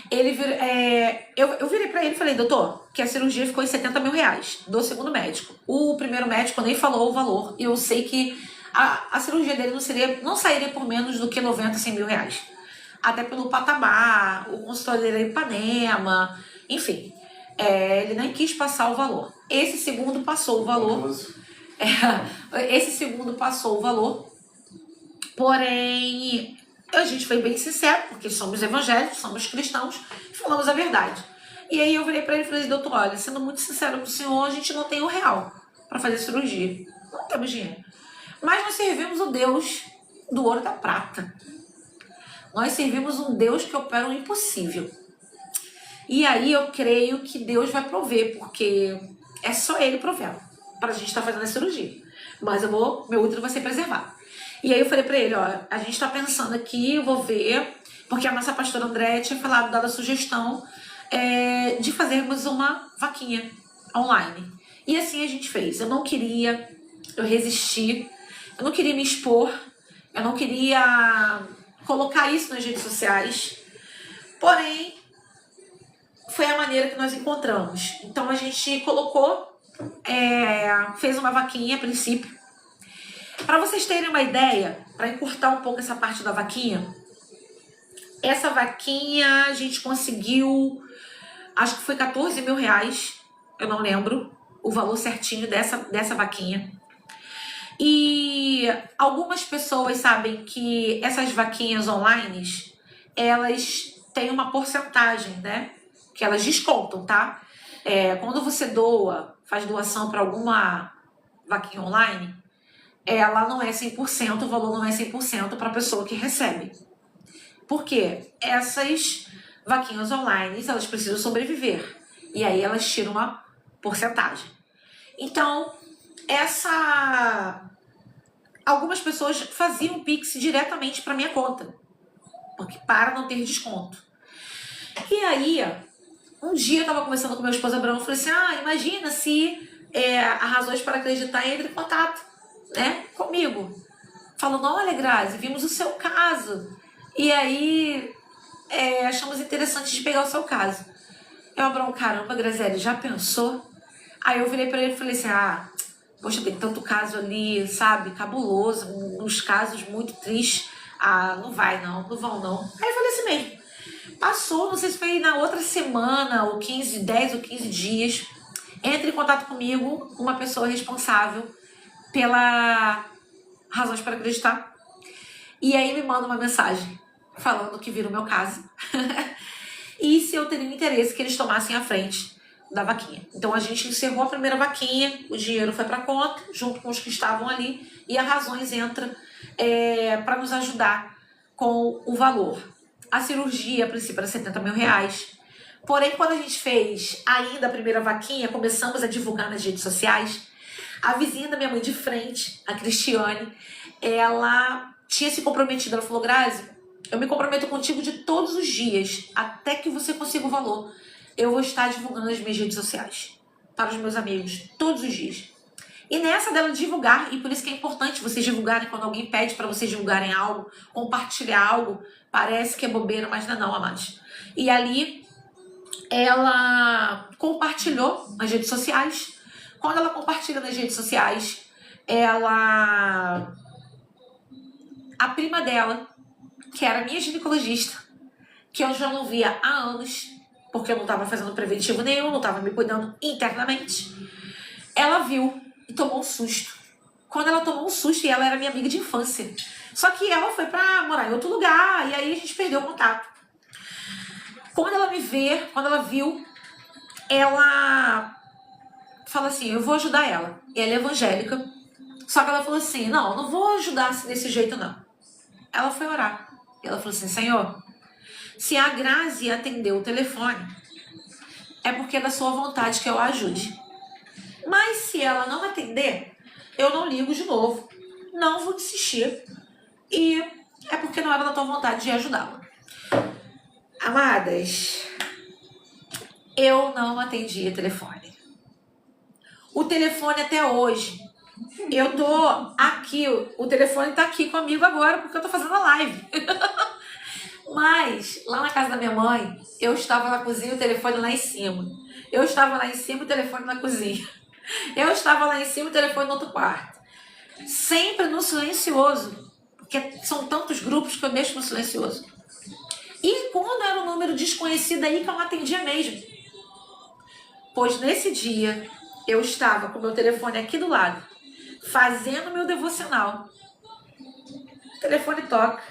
S2: eu virei pra ele e falei, doutor, que a cirurgia ficou em R$70 mil do segundo médico. O primeiro médico nem falou o valor, e eu sei que a cirurgia dele não sairia por menos do que 90, 100 mil reais. Até pelo patamar, o consultório dele era Ipanema, enfim. Ele nem quis passar o valor. Esse segundo passou o valor. Porém, a gente foi bem sincero, porque somos evangélicos, somos cristãos, e falamos a verdade. E aí eu virei pra ele e falei, doutor, olha, sendo muito sincero com o senhor, a gente não tem R$1 para fazer cirurgia. Não temos dinheiro. Mas nós servimos o Deus do ouro e da prata. Nós servimos um Deus que opera o impossível. E aí eu creio que Deus vai prover, porque é só Ele provendo pra gente estar fazendo a cirurgia. Mas meu útero vai ser preservado. E aí eu falei pra ele, ó, a gente tá pensando aqui, eu vou ver, porque a nossa pastora André tinha dado a sugestão de fazermos uma vaquinha online. E assim a gente fez. Eu resisti, eu não queria me expor, eu não queria colocar isso nas redes sociais, porém, foi a maneira que nós encontramos. Então a gente colocou, fez uma vaquinha a princípio. Para vocês terem uma ideia, para encurtar um pouco essa parte da vaquinha, essa vaquinha a gente conseguiu, acho que foi R$14 mil, eu não lembro o valor certinho dessa vaquinha. E algumas pessoas sabem que essas vaquinhas online, elas têm uma porcentagem, né? Que elas descontam, tá? Quando você faz doação para alguma vaquinha online, ela não é 100%, o valor não é 100% para a pessoa que recebe. Por quê? Essas vaquinhas online, elas precisam sobreviver. E aí elas tiram uma porcentagem. Então, algumas pessoas faziam Pix diretamente para minha conta, porque para não ter desconto. E aí, um dia eu estava conversando com meu esposo Abraão, eu falei assim, imagina se a Razões para Acreditar entre em contato, né, comigo. Falando, olha, Grazi, vimos o seu caso. E aí, achamos interessante de pegar o seu caso. Eu, Abraão, caramba, Graziele, já pensou? Aí eu virei para ele e falei assim, poxa, tem tanto caso ali, sabe, cabuloso, uns casos muito tristes. Não vai não, não vão não. Aí eu falei assim mesmo. Passou, não sei se foi na outra semana, ou 10 ou 15 dias, entra em contato comigo uma pessoa responsável pela Razões para Acreditar. E aí me manda uma mensagem falando que viram o meu caso. E se eu teria interesse que eles tomassem a frente da vaquinha. Então a gente encerrou a primeira vaquinha, o dinheiro foi para conta, junto com os que estavam ali, e a Razões entra para nos ajudar com o valor. A cirurgia, a princípio, era R$70 mil. Porém, quando a gente fez ainda a primeira vaquinha, começamos a divulgar nas redes sociais, a vizinha da minha mãe de frente, a Cristiane, ela tinha se comprometido. Ela falou, Grazi, eu me comprometo contigo de todos os dias, até que você consiga o valor. Eu vou estar divulgando nas minhas redes sociais, para os meus amigos, todos os dias. E nessa dela divulgar, e por isso que é importante vocês divulgarem, quando alguém pede para vocês divulgarem algo, compartilhar algo, parece que é bobeira, mas não é não, amados. E ali, ela compartilhou nas redes sociais. Quando ela compartilha nas redes sociais, a prima dela, que era minha ginecologista, que eu já não via há anos, porque eu não estava fazendo preventivo nenhum, não estava me cuidando internamente, ela viu e tomou um susto. Quando ela tomou um susto, e ela era minha amiga de infância, só que ela foi para morar em outro lugar, e aí a gente perdeu o contato. Quando ela viu, ela fala assim, eu vou ajudar ela. E ela é evangélica, só que ela falou assim, não vou ajudar desse jeito não. Ela foi orar. E ela falou assim, Senhor, se a Grazi atender o telefone, é porque é da sua vontade que eu a ajude. Mas se ela não atender, eu não ligo de novo. Não vou desistir. E é porque não era da tua vontade de ajudá-la. Amadas, eu não atendi o telefone. O telefone até hoje, eu tô aqui, o telefone tá aqui comigo agora, porque eu tô fazendo a live. Mas, lá na casa da minha mãe, eu estava na cozinha, o telefone lá em cima. Eu estava lá em cima, o telefone na cozinha. Eu estava lá em cima, o telefone no outro quarto. Sempre no silencioso, porque são tantos grupos que eu deixo no silencioso. E quando era um número desconhecido, aí que eu não atendia mesmo. Pois nesse dia, eu estava com o meu telefone aqui do lado, fazendo meu devocional. O telefone toca.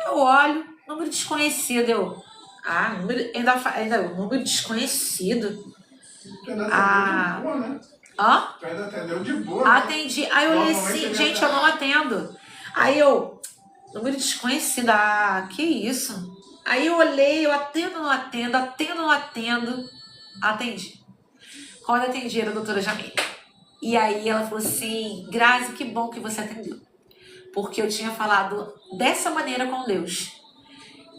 S2: Eu olho, número desconhecido. Ainda número desconhecido.
S1: Tu ainda atendeu de boa, né?
S2: Hã?
S1: Tu ainda atendeu de boa, né?
S2: Atendi. Aí eu olhei assim, gente, eu não atendo. Aí número desconhecido, que isso? Aí eu olhei, eu atendo, não atendo, atendi. Quando atendi era a doutora Jamile. E aí ela falou assim, Grazi, que bom que você atendeu. Porque eu tinha falado dessa maneira com Deus.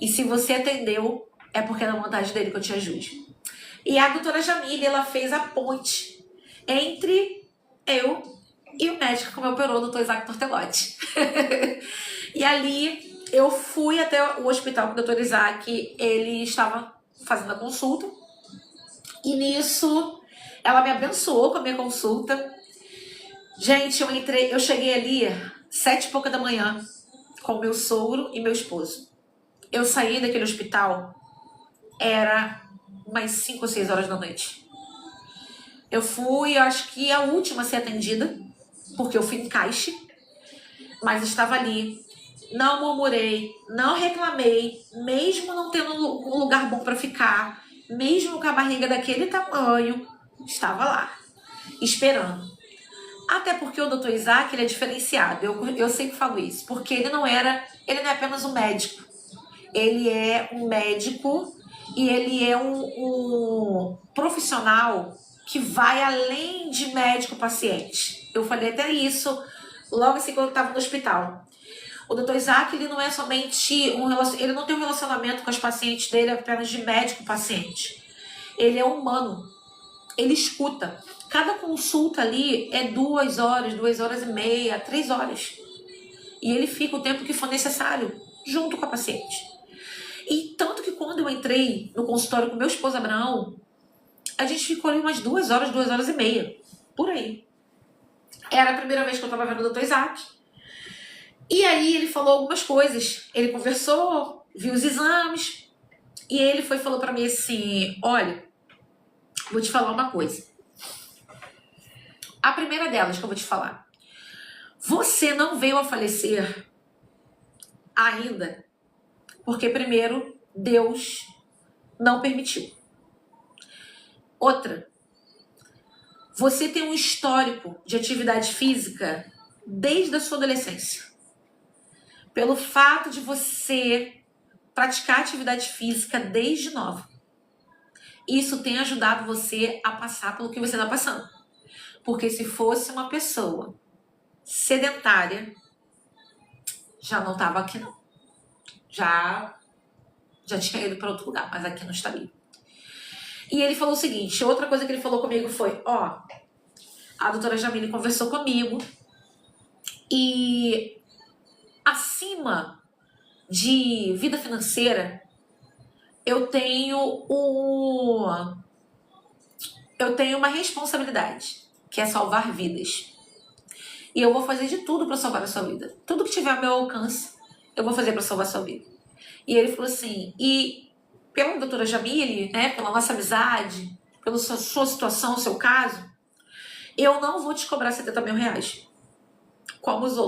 S2: E se você atendeu, é porque é da vontade dele que eu te ajude. E a doutora Jamile, ela fez a ponte entre eu e o médico que me operou, o doutor Isaac Tortelotti. E ali eu fui até o hospital com o doutor Isaac, ele estava fazendo a consulta. E nisso, ela me abençoou com a minha consulta. Gente, eu cheguei ali 7h pouca da manhã com meu sogro e meu esposo. Eu saí daquele hospital, era umas 5 ou 6 horas da noite. Eu fui, acho que a última a ser atendida, porque eu fui em caixa. mas estava ali. Não murmurei, não reclamei, mesmo não tendo um lugar bom para ficar, mesmo com a barriga daquele tamanho, estava lá, esperando. Até porque o Dr. Isaac, ele é diferenciado, eu sempre falo isso, porque ele não é apenas um médico, ele é um médico e ele é um profissional que vai além de médico-paciente. Eu falei até isso logo assim quando eu estava no hospital. O Dr. Isaac, ele não é somente ele não tem um relacionamento com as pacientes dele apenas de médico-paciente. Ele é humano. Ele escuta. Cada consulta ali é 2 horas, 2h30, 3 horas. E ele fica o tempo que for necessário, junto com a paciente. E tanto que quando eu entrei no consultório com meu esposo Abraão, a gente ficou ali umas 2 horas, 2h30, por aí. Era a primeira vez que eu estava vendo o Dr. Isaac. E aí ele falou algumas coisas. Ele conversou, viu os exames. E ele falou para mim assim, olha, vou te falar uma coisa. A primeira delas que eu vou te falar. Você não veio a falecer ainda porque primeiro Deus não permitiu. Outra, você tem um histórico de atividade física desde a sua adolescência. Pelo fato de você praticar atividade física desde nova. Isso tem ajudado você a passar pelo que você está passando. Porque se fosse uma pessoa sedentária, já não estava aqui não. Já tinha ido para outro lugar, mas aqui não estaria. E ele falou o seguinte, outra coisa que ele falou comigo foi, a doutora Jamile conversou comigo e acima de vida financeira, eu tenho uma responsabilidade, que é salvar vidas. E eu vou fazer de tudo para salvar a sua vida. Tudo que tiver ao meu alcance, eu vou fazer para salvar a sua vida. E ele falou assim, e pela doutora Jamile, né, pela nossa amizade, pela sua situação, seu caso, eu não vou te cobrar 70 mil reais. Como o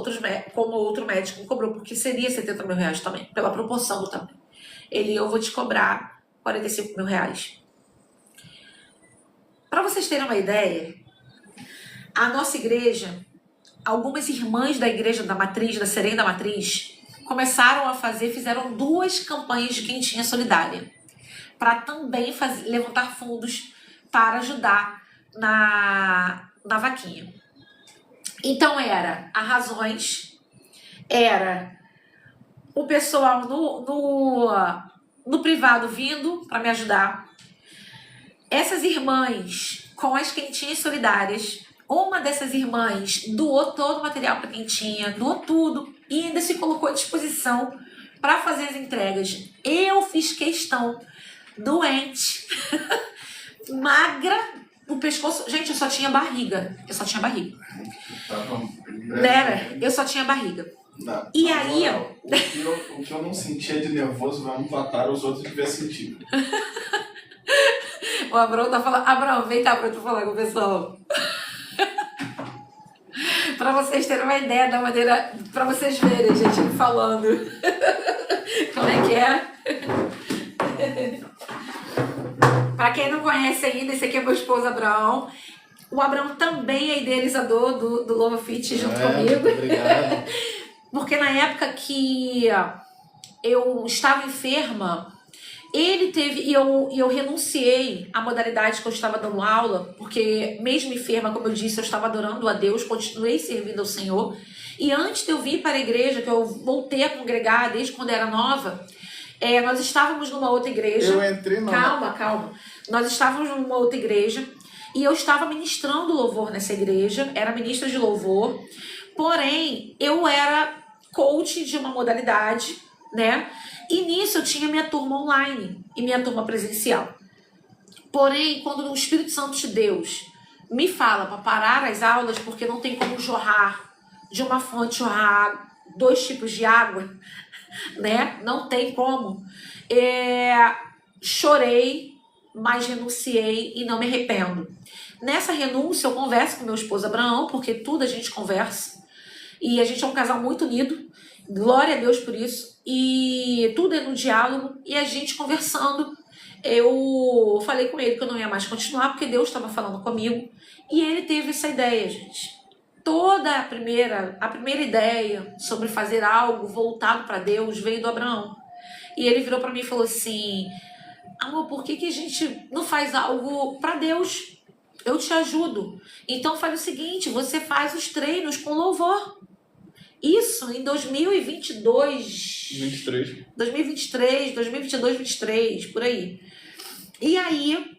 S2: outro médico me cobrou, porque seria 70 mil reais também, pela proporção do tamanho. Eu vou te cobrar 45 mil reais. Para vocês terem uma ideia, a nossa igreja, algumas irmãs da igreja da Matriz, da Serena da Matriz, fizeram 2 campanhas de quentinha solidária, para também levantar fundos para ajudar na vaquinha. Então a razões, era o pessoal no privado vindo para me ajudar. Essas irmãs com as quentinhas solidárias, uma dessas irmãs doou todo o material para quentinha, doou tudo e ainda se colocou à disposição para fazer as entregas. Eu fiz questão, doente, magra, o pescoço... Gente, eu só tinha barriga. Eu só tinha barriga. Eu só tinha barriga.
S1: Não,
S2: e aí...
S1: Moral, o que eu não sentia de nervoso, vamos tratar os outros tiver sentido.
S2: O Abraão tá falando... Abraão, vem cá pra tu falar com o pessoal. Pra vocês terem uma ideia da maneira... Pra vocês verem, gente, ele falando. Como é que é? Pra quem não conhece ainda, esse aqui é meu esposo Abraão. O Abraão também é idealizador do Louva Fit junto comigo.
S1: Obrigado.
S2: Porque na época que eu estava enferma, ele teve... E eu renunciei à modalidade que eu estava dando aula, porque mesmo enferma, como eu disse, eu estava adorando a Deus, continuei servindo ao Senhor. E antes de eu vir para a igreja, que eu voltei a congregar desde quando eu era nova, nós estávamos numa outra igreja.
S1: Eu entrei numa...
S2: Calma. Nós estávamos numa outra igreja e eu estava ministrando louvor nessa igreja, era ministra de louvor, porém eu era coach de uma modalidade, né? E nisso eu tinha minha turma online e minha turma presencial. Porém, quando o Espírito Santo de Deus me fala para parar as aulas porque não tem como jorrar de uma fonte, jorrar 2 tipos de água, né? Não tem como. Chorei, mas renunciei e não me arrependo. Nessa renúncia eu converso com meu esposo Abraão, porque tudo a gente conversa. E a gente é um casal muito unido. Glória a Deus por isso. E tudo é no diálogo. E a gente conversando. Eu falei com ele que eu não ia mais continuar, porque Deus estava falando comigo. E ele teve essa ideia, gente. Toda a primeira ideia sobre fazer algo voltado para Deus veio do Abraão. E ele virou para mim e falou assim: amor, por que a gente não faz algo para Deus? Eu te ajudo. Então faz o seguinte, você faz os treinos com louvor. Isso em 2022, 2022, 2023, por aí. E aí,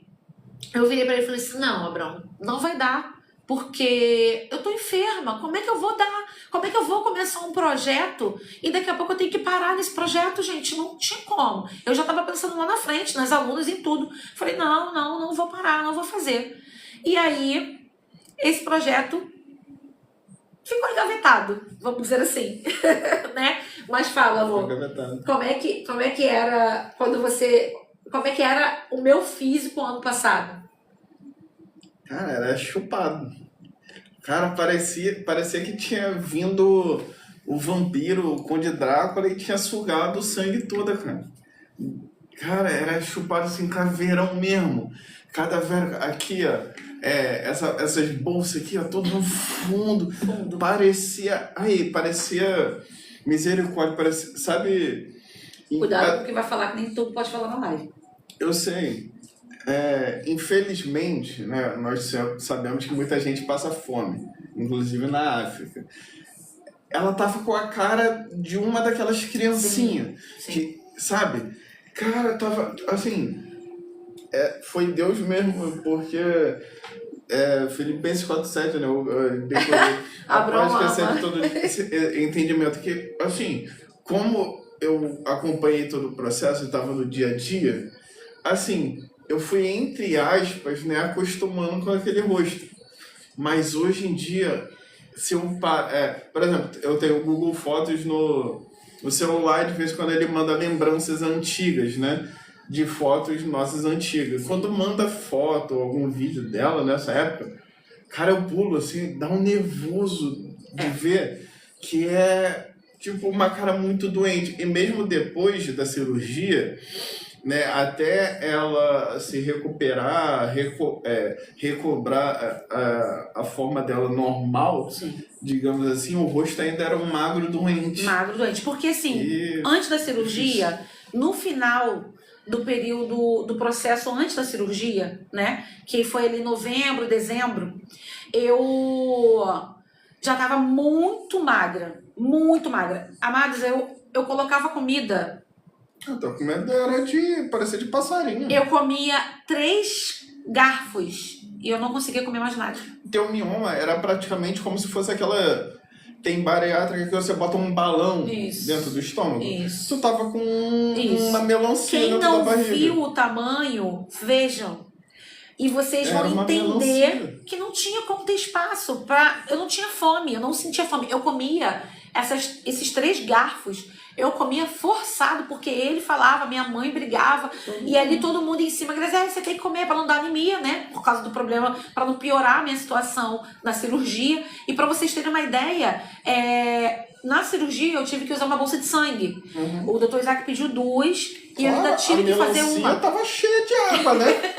S2: eu virei pra ele e falei assim, não, Abraão, não vai dar, porque eu tô enferma, como é que eu vou dar? Como é que eu vou começar um projeto e daqui a pouco eu tenho que parar nesse projeto, gente? Não tinha como. Eu já tava pensando lá na frente, nas alunas e em tudo. Falei, não vou parar, não vou fazer. E aí, esse projeto ficou engavetado, vamos dizer assim, né? Mas fala, amor, como é que era quando você... Como é que era o meu físico ano passado?
S1: Cara, era chupado. Cara, parecia que tinha vindo o vampiro, o Conde Drácula, e tinha sugado o sangue todo, cara. Cara, era chupado assim, caveirão mesmo. Cada verga, aqui, ó, essas bolsas aqui, ó, tudo no fundo. Parecia misericórdia, parecia, sabe...
S2: Cuidado com o que vai falar, que nem tudo pode falar na live.
S1: Eu sei. Infelizmente, né, nós sabemos que muita gente passa fome, inclusive na África. Ela tava com a cara de uma daquelas criancinhas,
S2: sim.
S1: Que, sabe? Cara, tava, assim, foi Deus mesmo, porque Filipenses 4:7, né, eu decorei.
S2: Abraão
S1: recebe todo esse entendimento que, assim, como eu acompanhei todo o processo e estava no dia a dia, assim, eu fui, entre aspas, né, acostumando com aquele rosto. Mas hoje em dia, se eu por exemplo, eu tenho o Google Fotos no celular, de vez em quando ele manda lembranças antigas, né, de fotos nossas antigas. Quando manda foto ou algum vídeo dela nessa época, cara, eu pulo assim, dá um nervoso de ver que tipo uma cara muito doente. E mesmo depois da cirurgia, né, até ela se recuperar, recobrar a forma dela normal,
S2: sim,
S1: digamos assim, o rosto ainda era um magro doente.
S2: Magro doente. Porque assim, antes da cirurgia, no final do período do processo antes da cirurgia, né, que foi ali novembro, dezembro, eu já estava muito magra. Muito magra. Amados, eu colocava comida.
S1: A tua comida era parecia de passarinho.
S2: Eu comia 3 garfos e eu não conseguia comer mais nada.
S1: Teu mioma era praticamente como se fosse aquela... Tem bariátrica que você bota um balão dentro do estômago.
S2: Isso.
S1: Tu tava com uma melancia
S2: dentro
S1: da barriga.
S2: Quem não viu o tamanho, vejam. E vocês vão entender que não tinha como ter espaço para... Eu não tinha fome, eu não sentia fome. Eu comia esses 3 garfos, eu comia forçado, porque ele falava, minha mãe brigava, e ali todo mundo em cima, Graziela, você tem que comer para não dar anemia, né? Por causa do problema, para não piorar a minha situação na cirurgia. E para vocês terem uma ideia, na cirurgia eu tive que usar uma bolsa de sangue. O Dr. Isaac pediu 2 e eu ainda tive que fazer uma.
S1: A tava cheia de água, né?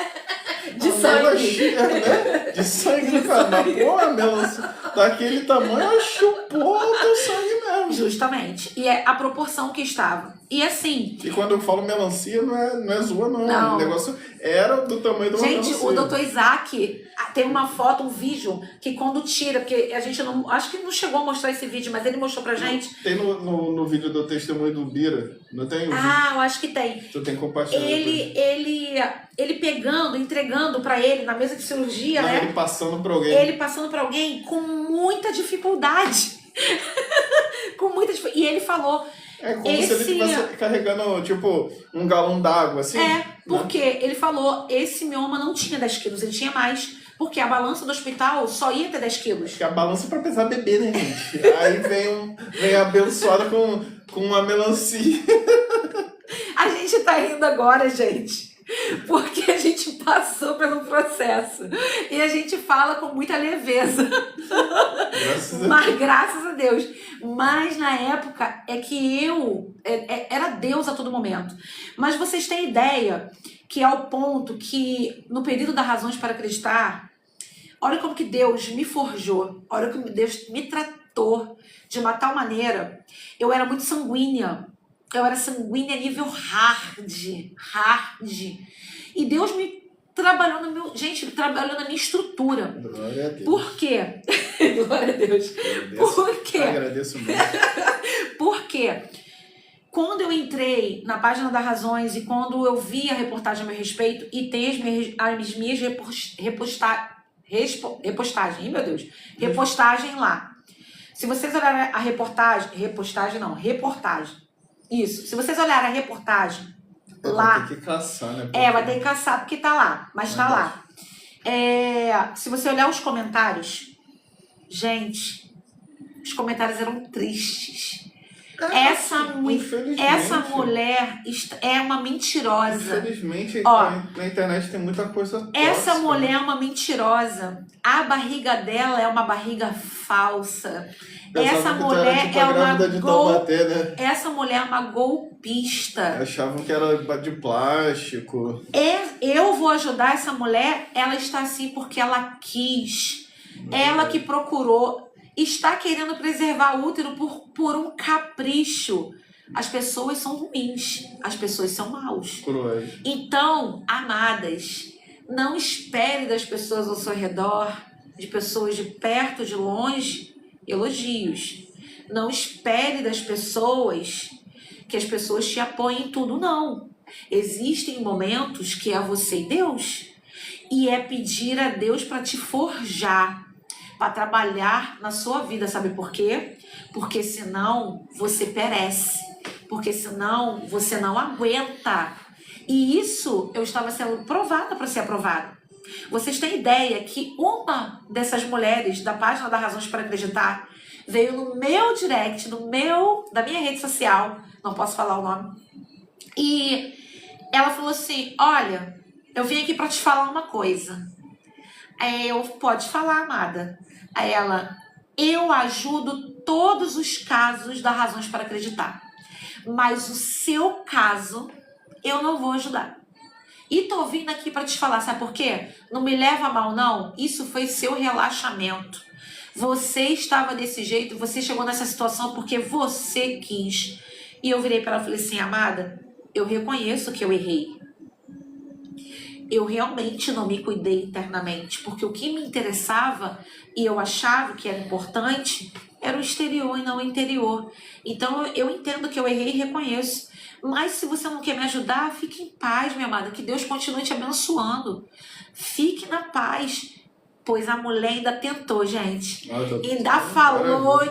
S2: De sangue.
S1: Né? De sangue, cara. Mas, pô, a melancia daquele tamanho, ela chupou o teu sangue mesmo.
S2: Justamente. E é a proporção que estava. E assim...
S1: E quando eu falo melancia, não é zoa, não. O negócio era do tamanho de uma melancia.
S2: Gente, o Dr. Isaac tem uma foto, um vídeo, que quando tira, porque a gente não... Acho que não chegou a mostrar esse vídeo, mas ele mostrou pra gente.
S1: Tem no vídeo do testemunho do Bira, não tem?
S2: Eu acho que tem.
S1: Tu tem que compartilhar.
S2: Ele pegando, entregando pra ele na mesa de cirurgia, né?
S1: Ele passando pra alguém.
S2: Ele passando pra alguém com muita dificuldade. Com muita dificuldade. E ele falou...
S1: É como se ele estivesse carregando, tipo, um galão d'água, assim.
S2: Porque ele falou, esse mioma não tinha 10 quilos, ele tinha mais. Porque a balança do hospital só ia ter 10 quilos.
S1: Porque a balança é pra pesar bebê, né, gente? Aí vem abençoada com uma melancia.
S2: A gente tá rindo agora, gente. porque a gente passou pelo processo e a gente fala com muita leveza. Mas graças a Deus. Mas na época é que eu era Deus a todo momento. Mas vocês têm ideia que ao ponto que no período das razões para acreditar, olha como que Deus me forjou, olha como Deus me tratou de uma tal maneira. Eu era muito sanguínea. Eu era sanguínea nível hard. E Deus me trabalhou no meu... Gente, trabalhou na minha estrutura.
S1: Glória a Deus.
S2: Por quê? Glória a Deus. Por quê?
S1: Agradeço muito.
S2: Por quê? Quando eu entrei na página das razões e quando eu vi a reportagem a meu respeito e tem as minhas repostagem, meu Deus, repostagem lá. Se vocês olharem a reportagem, isso, se vocês olharem a reportagem lá...
S1: Vai ter que caçar, né?
S2: Vai ter que caçar porque tá lá, mas tá lá. Se você olhar os comentários, gente, os comentários eram tristes. Essa mulher é uma mentirosa.
S1: Infelizmente,
S2: Ó,
S1: na internet tem muita coisa tóxica.
S2: Essa mulher é uma mentirosa. A barriga dela é uma barriga falsa. Essa mulher é uma golpista.
S1: Achavam que era de plástico.
S2: Eu vou ajudar essa mulher. Ela está assim porque ela quis. Ela que procurou. Está querendo preservar o útero por um capricho. As pessoas são ruins. As pessoas são maus.
S1: Cruéis.
S2: Então, amadas, não espere das pessoas ao seu redor, de pessoas de perto, de longe, elogios. Não espere das pessoas que as pessoas te apoiem em tudo, não. Existem momentos que é você e Deus. E é pedir a Deus para te forjar, para trabalhar na sua vida. Sabe por quê? Porque senão você perece. Porque senão você não aguenta. E isso eu estava sendo provada para ser aprovada. Vocês têm ideia que uma dessas mulheres da página da Razões para Acreditar veio no meu direct, da minha rede social, não posso falar o nome, e ela falou assim: olha, eu vim aqui para te falar uma coisa. Pode falar, amada. Aí ela: eu ajudo todos os casos da Razões para Acreditar, mas o seu caso eu não vou ajudar. E tô vindo aqui para te falar, sabe por quê? Não me leva a mal, não. Isso foi seu relaxamento. Você estava desse jeito, você chegou nessa situação porque você quis. E eu virei para ela e falei assim: amada, eu reconheço que eu errei. Eu realmente não me cuidei internamente, porque o que me interessava e eu achava que era importante era o exterior e não o interior. Então eu entendo que eu errei e reconheço. Mas se você não quer me ajudar, fique em paz, minha amada, que Deus continue te abençoando. Fique na paz. Pois a mulher ainda tentou, gente. Ainda falou,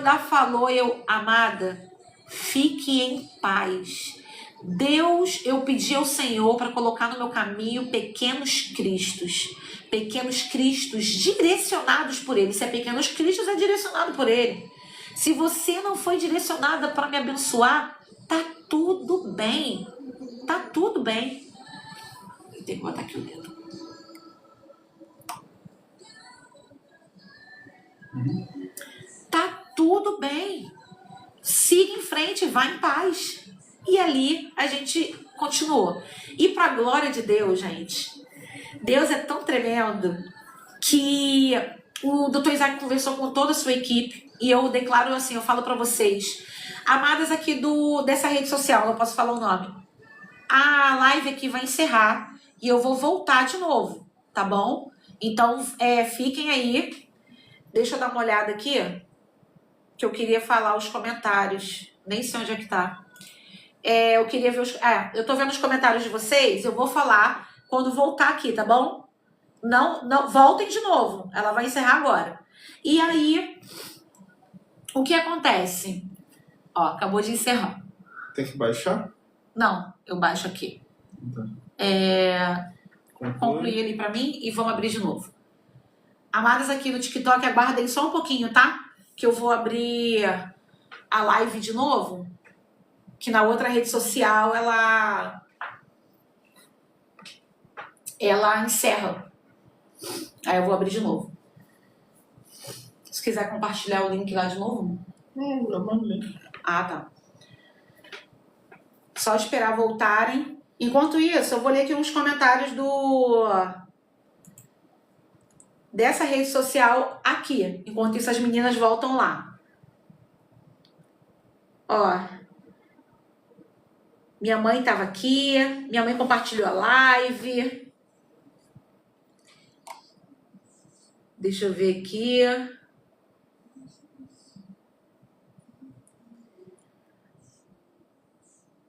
S2: amada, fique em paz. Deus, eu pedi ao Senhor para colocar no meu caminho pequenos cristos direcionados por Ele. Se é pequenos cristos, é direcionado por Ele. Se você não foi direcionada para me abençoar, tá tudo bem. Tá tudo bem. Eu tenho que botar aqui o dedo. Tá tudo bem. Siga em frente, vá em paz. E ali a gente continuou. E para a glória de Deus, gente, Deus é tão tremendo que o Dr. Isaac conversou com toda a sua equipe e eu declaro assim, eu falo para vocês, amadas aqui dessa rede social, não posso falar o nome, a live aqui vai encerrar e eu vou voltar de novo, tá bom? Então, fiquem aí. Deixa eu dar uma olhada aqui, que eu queria falar os comentários. Nem sei onde é que tá. Eu queria ver eu tô vendo os comentários de vocês, eu vou falar quando voltar aqui, tá bom? Não, voltem de novo. Ela vai encerrar agora. E aí, o que acontece? Ó, acabou de encerrar.
S1: Tem que baixar?
S2: Não, eu baixo aqui. Concluir ele pra mim e vamos abrir de novo. Amadas aqui no TikTok, aguardem só um pouquinho, tá? Que eu vou abrir a live de novo. Que na outra rede social, ela ela encerra. Aí eu vou abrir de novo. Se quiser compartilhar o link lá de novo.
S1: Eu mando o link.
S2: Ah, tá. Só esperar voltarem. Enquanto isso, eu vou ler aqui uns comentários dessa rede social aqui. Enquanto isso, as meninas voltam lá. Ó. Minha mãe estava aqui. Minha mãe compartilhou a live. Deixa eu ver aqui.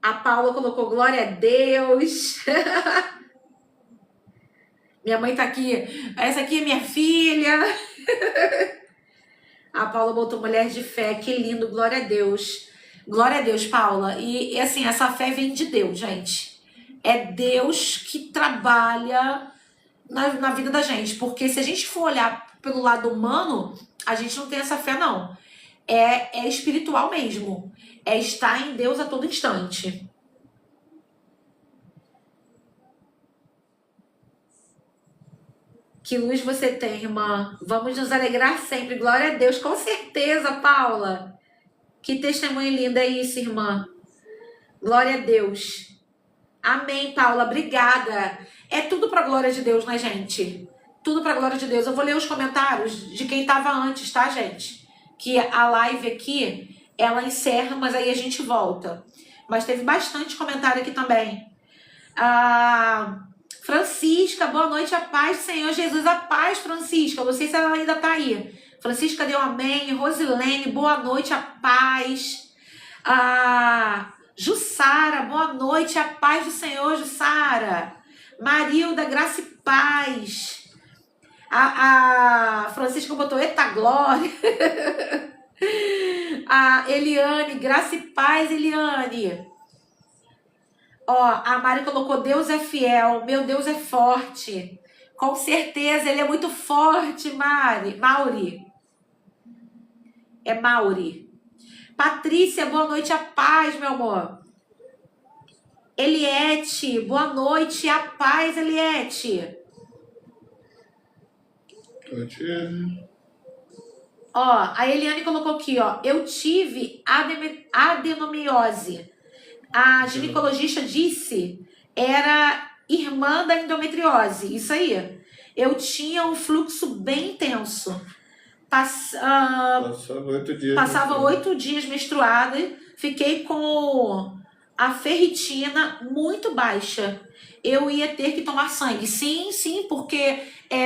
S2: A Paula colocou glória a Deus. Minha mãe tá aqui. Essa aqui é minha filha. A Paula botou mulher de fé. Que lindo, glória a Deus. Glória a Deus, Paula. E assim, essa fé vem de Deus, gente. É Deus que trabalha na vida da gente. Porque se a gente for olhar pelo lado humano, a gente não tem essa fé, não. É espiritual mesmo. É estar em Deus a todo instante. Que luz você tem, irmã. Vamos nos alegrar sempre. Glória a Deus. Com certeza, Paula. Que testemunho lindo é isso, irmã. Glória a Deus. Amém, Paula. Obrigada. É tudo para a glória de Deus, né, gente? Tudo para a glória de Deus. Eu vou ler os comentários de quem estava antes, tá, gente? Que a live aqui, ela encerra, mas aí a gente volta. Mas teve bastante comentário aqui também. Francisca, boa noite, a paz do Senhor Jesus. A paz, Francisca. Não sei se ela ainda tá aí. Francisca deu amém. Rosilene, boa noite, a paz. Jussara, boa noite, a paz do Senhor, Jussara. Marilda, graça e paz. A Francisca botou eita glória. A Eliane, graça e paz, Eliane. Ó, a Mari colocou Deus é fiel, meu Deus é forte. Com certeza, ele é muito forte, Mauri. É Mauri. Patrícia, boa noite, a paz, meu amor. Eliette, boa noite, a paz, Eliette. Ó, a Eliane colocou aqui, ó. Eu tive adenomiose. A ginecologista disse era irmã da endometriose. Isso aí. Eu tinha um fluxo bem intenso. Passava 8 dias menstruada. Fiquei com a ferritina muito baixa. Eu ia ter que tomar sangue. Sim, porque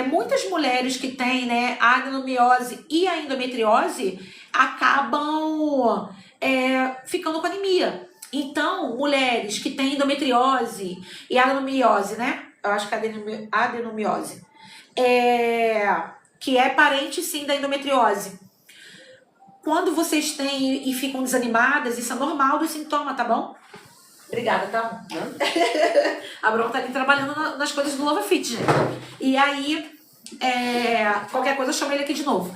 S2: muitas mulheres que têm, né, a adenomiose e a endometriose acabam ficando com anemia. Então, mulheres que têm endometriose e adenomiose, né? Eu acho que é adenomiose. Que é parente, sim, da endometriose. Quando vocês têm e ficam desanimadas, isso é normal do sintoma, tá bom? Obrigada, tá? A Bruno tá ali trabalhando nas coisas do Lova Fit, gente. E aí, qualquer coisa, eu chamo ele aqui de novo.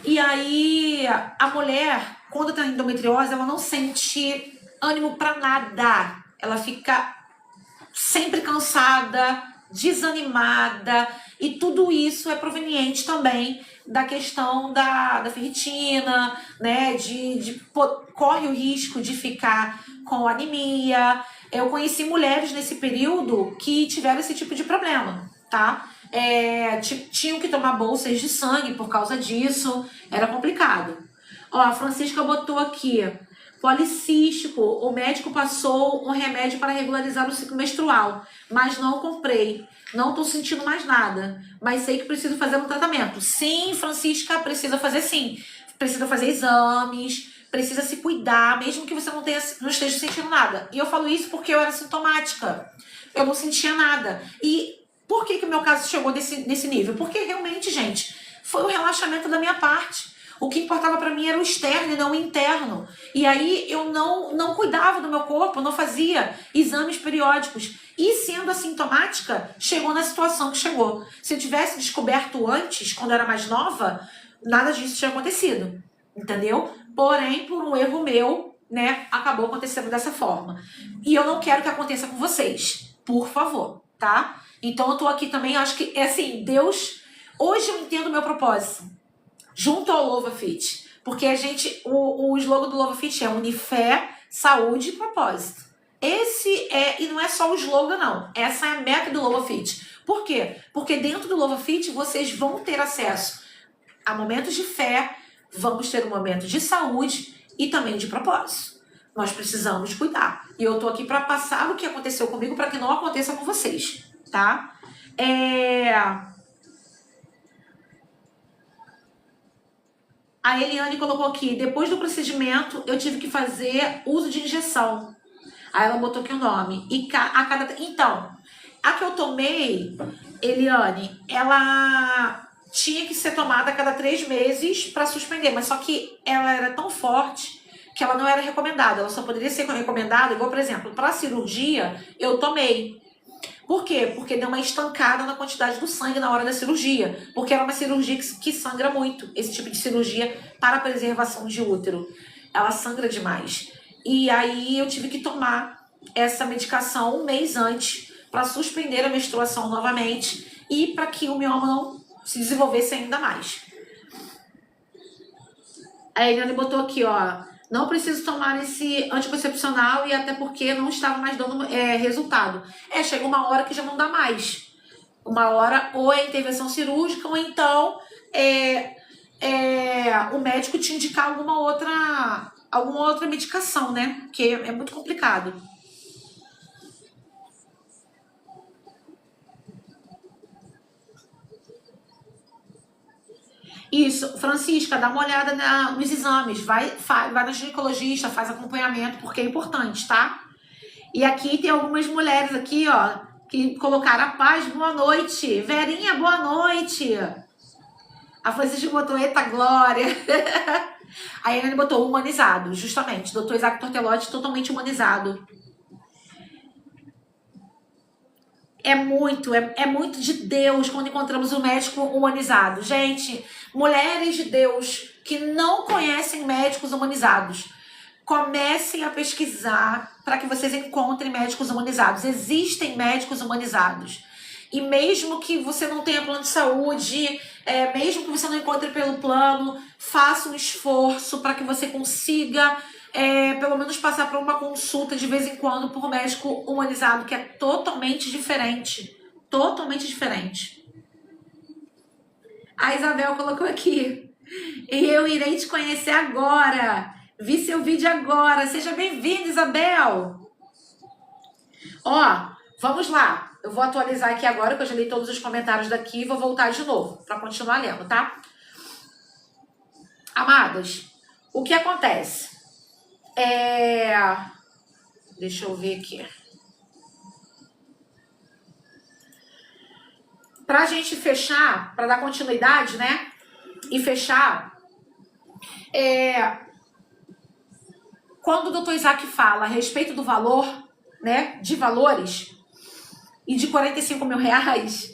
S2: E aí, a mulher, quando tem endometriose, ela não sente ânimo pra nada. Ela fica sempre cansada, desanimada. E tudo isso é proveniente também da questão da ferritina, né? Corre o risco de ficar com anemia. Eu conheci mulheres nesse período que tiveram esse tipo de problema, tá? Tinham que tomar bolsas de sangue por causa disso. Era complicado. Ó, a Francisca botou aqui. Policístico, o médico passou um remédio para regularizar o ciclo menstrual, mas não comprei. Não tô sentindo mais nada, mas sei que preciso fazer um tratamento. Sim, Francisca, precisa fazer sim. Precisa fazer exames, precisa se cuidar, mesmo que você não esteja sentindo nada. E eu falo isso porque eu era sintomática. Eu não sentia nada. E por que o meu caso chegou nesse nível? Porque realmente, gente, foi um relaxamento da minha parte. O que importava pra mim era o externo e não o interno. E aí eu não cuidava do meu corpo, não fazia exames periódicos. E sendo assintomática, chegou na situação que chegou. Se eu tivesse descoberto antes, quando eu era mais nova, nada disso tinha acontecido. Entendeu? Porém, por um erro meu, né, acabou acontecendo dessa forma. E eu não quero que aconteça com vocês. Por favor, tá? Então eu tô aqui também, acho que é assim, Deus, hoje eu entendo o meu propósito, junto ao Louva Fit. Porque o slogan do Louva Fit é unir fé, saúde e propósito. E não é só o slogan não, essa é a meta do Louva Fit. Por quê? Porque dentro do Louva Fit vocês vão ter acesso a momentos de fé, vamos ter um momento de saúde e também de propósito. Nós precisamos cuidar. E eu tô aqui para passar o que aconteceu comigo para que não aconteça com vocês, tá? A Eliane colocou aqui, depois do procedimento, eu tive que fazer uso de injeção. Aí ela botou aqui o nome. Então, a que eu tomei, Eliane, ela tinha que ser tomada a cada 3 meses para suspender. Mas só que ela era tão forte que ela não era recomendada. Ela só poderia ser recomendada, igual, por exemplo, para cirurgia, eu tomei. Por quê? Porque deu uma estancada na quantidade do sangue na hora da cirurgia. Porque era uma cirurgia que sangra muito. Esse tipo de cirurgia para preservação de útero. Ela sangra demais. E aí eu tive que tomar essa medicação um mês antes para suspender a menstruação novamente e para que o mioma não se desenvolvesse ainda mais. A Eliane botou aqui, ó. Não preciso tomar esse anticoncepcional e até porque não estava mais dando resultado. Chega uma hora que já não dá mais. Uma hora ou é intervenção cirúrgica ou então o médico te indicar alguma outra medicação, né? Porque é muito complicado. Isso, Francisca, dá uma olhada nos exames, vai no ginecologista, faz acompanhamento, porque é importante, tá? E aqui tem algumas mulheres aqui, ó, que colocaram a paz, boa noite. Verinha, boa noite. A Francisca botou, eita glória. A Helene botou humanizado, justamente. Dr. Isaac Tortelotti, totalmente humanizado. É muito de Deus quando encontramos um médico humanizado. Gente, mulheres de Deus que não conhecem médicos humanizados, comecem a pesquisar para que vocês encontrem médicos humanizados. Existem médicos humanizados. E mesmo que você não tenha plano de saúde, mesmo que você não encontre pelo plano, faça um esforço para que você consiga pelo menos passar por uma consulta de vez em quando por um médico humanizado, que é totalmente diferente. Totalmente diferente. A Isabel colocou aqui. Eu irei te conhecer agora. Vi seu vídeo agora. Seja bem-vinda, Isabel. Ó, vamos lá. Eu vou atualizar aqui agora, que eu já li todos os comentários daqui e vou voltar de novo para continuar lendo, tá? Amadas, o que acontece? Deixa eu ver aqui. Pra gente fechar, para dar continuidade, né? E fechar, quando o Dr. Isaac fala a respeito do valor, né? De valores e de 45 mil reais,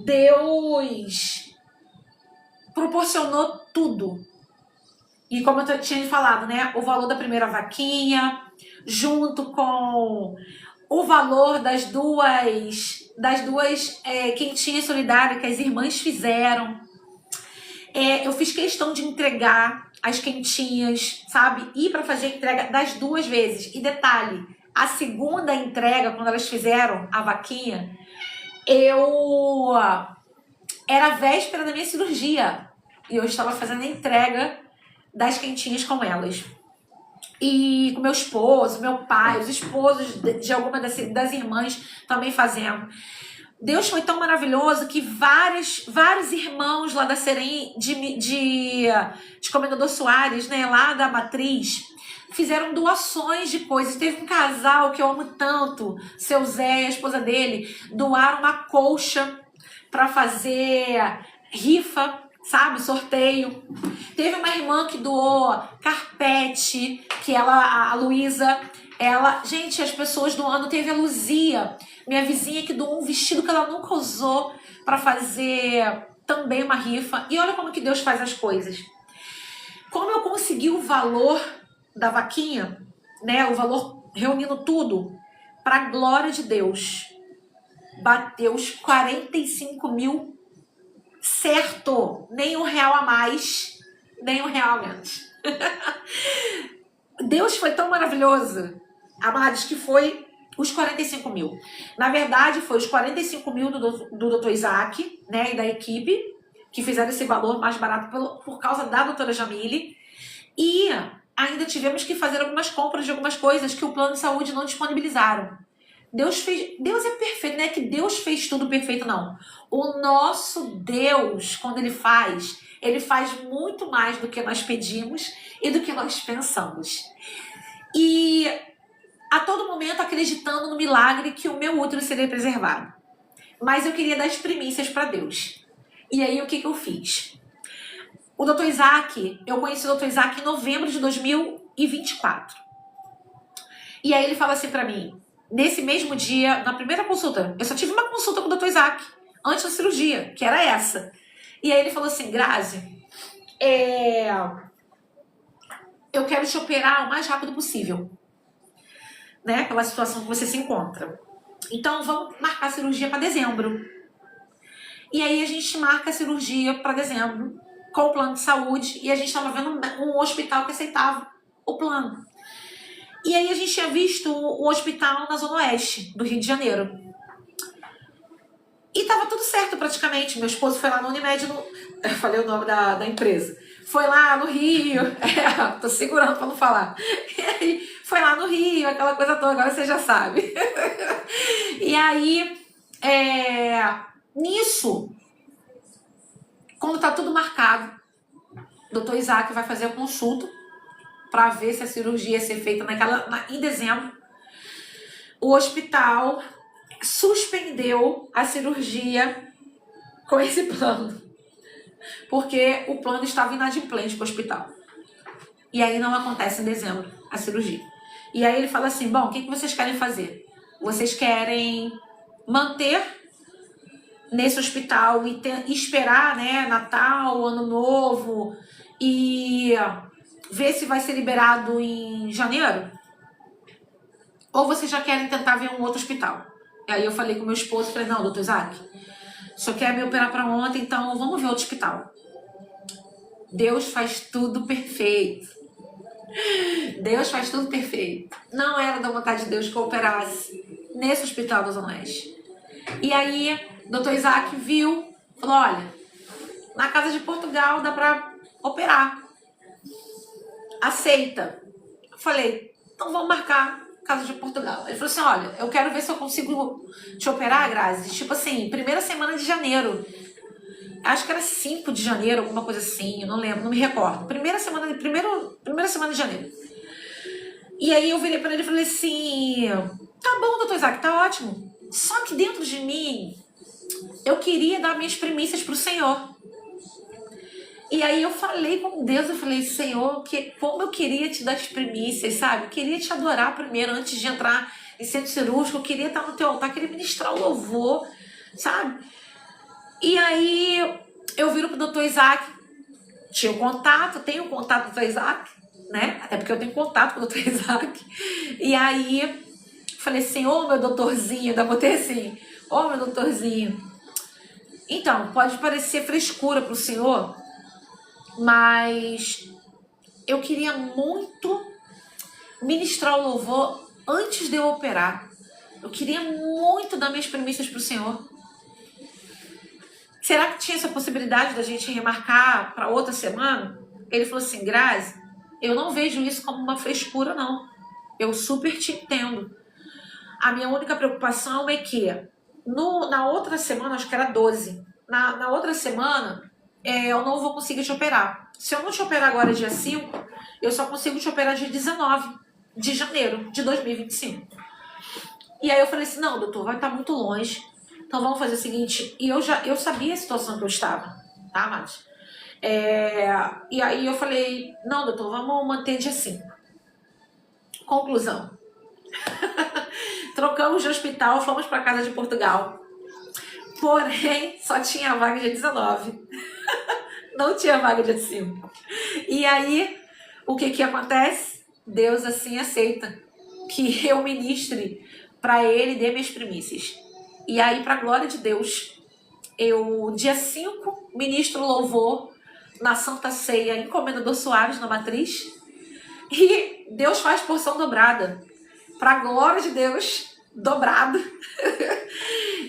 S2: Deus proporcionou tudo. E como eu tinha falado, né? O valor da primeira vaquinha, junto com o valor das duas quentinhas solidárias que as irmãs fizeram. Eu fiz questão de entregar as quentinhas, sabe? E para fazer a entrega das 2 vezes. E detalhe, a segunda entrega, quando elas fizeram a vaquinha, era a véspera da minha cirurgia. E eu estava fazendo a entrega das quentinhas com elas. E com meu esposo, meu pai, os esposos de alguma das irmãs também fazendo. Deus foi tão maravilhoso que vários irmãos lá da Serem de Comendador Soares, né, lá da Matriz, fizeram doações de coisas. Teve um casal que eu amo tanto, seu Zé e a esposa dele, doaram uma colcha para fazer rifa, sabe, sorteio. Teve uma irmã que doou carpete, que a Luísa, gente, as pessoas doando. Teve a Luzia, minha vizinha, que doou um vestido que ela nunca usou para fazer também uma rifa. E olha como que Deus faz as coisas. Como eu consegui o valor da vaquinha, né, o valor reunindo tudo para a glória de Deus. bateu os 45 mil certo. Nem R$1 a mais, nem R$1 a menos. Deus foi tão maravilhoso, amados, que foi os 45 mil. Na verdade, foi os 45 mil do Dr. Isaac, né, e da equipe, que fizeram esse valor mais barato por causa da doutora Jamile. E ainda tivemos que fazer algumas compras de algumas coisas que o plano de saúde não disponibilizaram. Deus é perfeito, não é que Deus fez tudo perfeito, não. O nosso Deus, quando ele faz muito mais do que nós pedimos e do que nós pensamos. E a todo momento acreditando no milagre que o meu útero seria preservado. Mas eu queria dar as primícias para Deus. E aí o que eu fiz? O Dr. Isaac, eu conheci o Dr. Isaac em novembro de 2024. E aí ele fala assim para mim, nesse mesmo dia, na primeira consulta, eu só tive uma consulta com o Dr. Isaac, antes da cirurgia, que era essa. E aí ele falou assim, Grazi, eu quero te operar o mais rápido possível, né, pela situação que você se encontra. Então vamos marcar a cirurgia para dezembro. E aí a gente marca a cirurgia para dezembro, com o plano de saúde, e a gente estava vendo um hospital que aceitava o plano. E aí a gente tinha visto um hospital na Zona Oeste do Rio de Janeiro. E tava tudo certo praticamente. Meu esposo foi lá no Unimed, eu falei o nome da empresa. Foi lá no Rio, tô segurando para não falar. E aí, foi lá no Rio, aquela coisa toda, agora você já sabe. E aí, nisso, quando tá tudo marcado, o Dr. Isaac vai fazer a consulta para ver se a cirurgia ia ser feita em dezembro. O hospital suspendeu a cirurgia com esse plano, porque o plano estava inadimplente com o hospital. E aí não acontece em dezembro a cirurgia. E aí ele fala assim, bom, o que vocês querem fazer? Vocês querem manter nesse hospital e esperar, né, Natal, Ano Novo, e ver se vai ser liberado em janeiro? Ou vocês já querem tentar ver um outro hospital? E aí eu falei com meu esposo, falei, não, doutor Isaac, só quer me operar para ontem, então vamos ver outro hospital. Deus faz tudo perfeito. Deus faz tudo perfeito. Não era da vontade de Deus que eu operasse nesse hospital da Zona Oeste. E aí, doutor Isaac viu, falou, olha, na Casa de Portugal dá para operar. Aceita. Eu falei, então vamos marcar Casa de Portugal. Ele falou assim, olha, eu quero ver se eu consigo te operar, Grazi, tipo assim, primeira semana de janeiro. Acho que era 5 de janeiro, alguma coisa assim, eu não lembro, não me recordo. Primeira semana de janeiro. E aí eu virei para ele e falei assim, tá bom, doutor Isaac, tá ótimo. Só que dentro de mim, eu queria dar minhas primícias pro Senhor. E aí eu falei com Deus, eu falei, Senhor, como eu queria te dar as primícias, sabe? Eu queria te adorar primeiro, antes de entrar em centro cirúrgico, eu queria estar no teu altar, queria ministrar o louvor, sabe? E aí eu viro pro doutor Isaac, tenho contato do doutor Isaac, né? Até porque eu tenho contato com o doutor Isaac. E aí falei assim, ô meu doutorzinho, ainda botei assim, ô meu doutorzinho. Então, pode parecer frescura pro senhor, mas eu queria muito ministrar o louvor antes de eu operar. Eu queria muito dar minhas primícias pro senhor. Será que tinha essa possibilidade da gente remarcar para outra semana? Ele falou assim, Grazi, eu não vejo isso como uma frescura, não. Eu super te entendo. A minha única preocupação é que na outra semana, acho que era 12, na outra semana, eu não vou conseguir te operar. Se eu não te operar agora dia 5, eu só consigo te operar dia 19 de janeiro de 2025. E aí eu falei assim, não, doutor, vai estar muito longe. Então vamos fazer o seguinte, e eu sabia a situação que eu estava, tá, Mati? E aí eu falei, não, doutor, vamos manter dia 5. Conclusão. Trocamos de hospital, fomos para Casa de Portugal. Porém, só tinha vaga dia 19. Não tinha vaga dia 5. E aí, o que acontece? Deus assim aceita que eu ministre para ele e dê minhas primícias. E aí, para a glória de Deus, eu, dia 5, ministro louvor na Santa Ceia em Comendador Soares, na Matriz. E Deus faz porção dobrada. Para a glória de Deus, dobrado.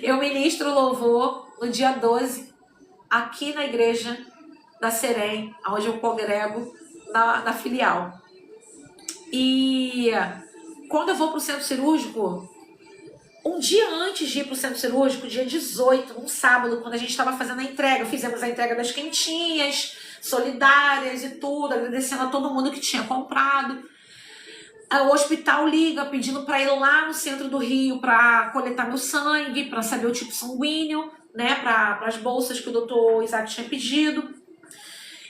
S2: Eu ministro louvor no dia 12, aqui na igreja da Serem, onde eu congrego na filial. E quando eu vou para o centro cirúrgico, um dia antes de ir para o centro cirúrgico, dia 18, num sábado, quando a gente estava fazendo a entrega, fizemos a entrega das quentinhas, solidárias e tudo, agradecendo a todo mundo que tinha comprado. O hospital liga pedindo para ir lá no centro do Rio para coletar meu sangue, para saber o tipo sanguíneo, né, para as bolsas que o doutor Isaac tinha pedido.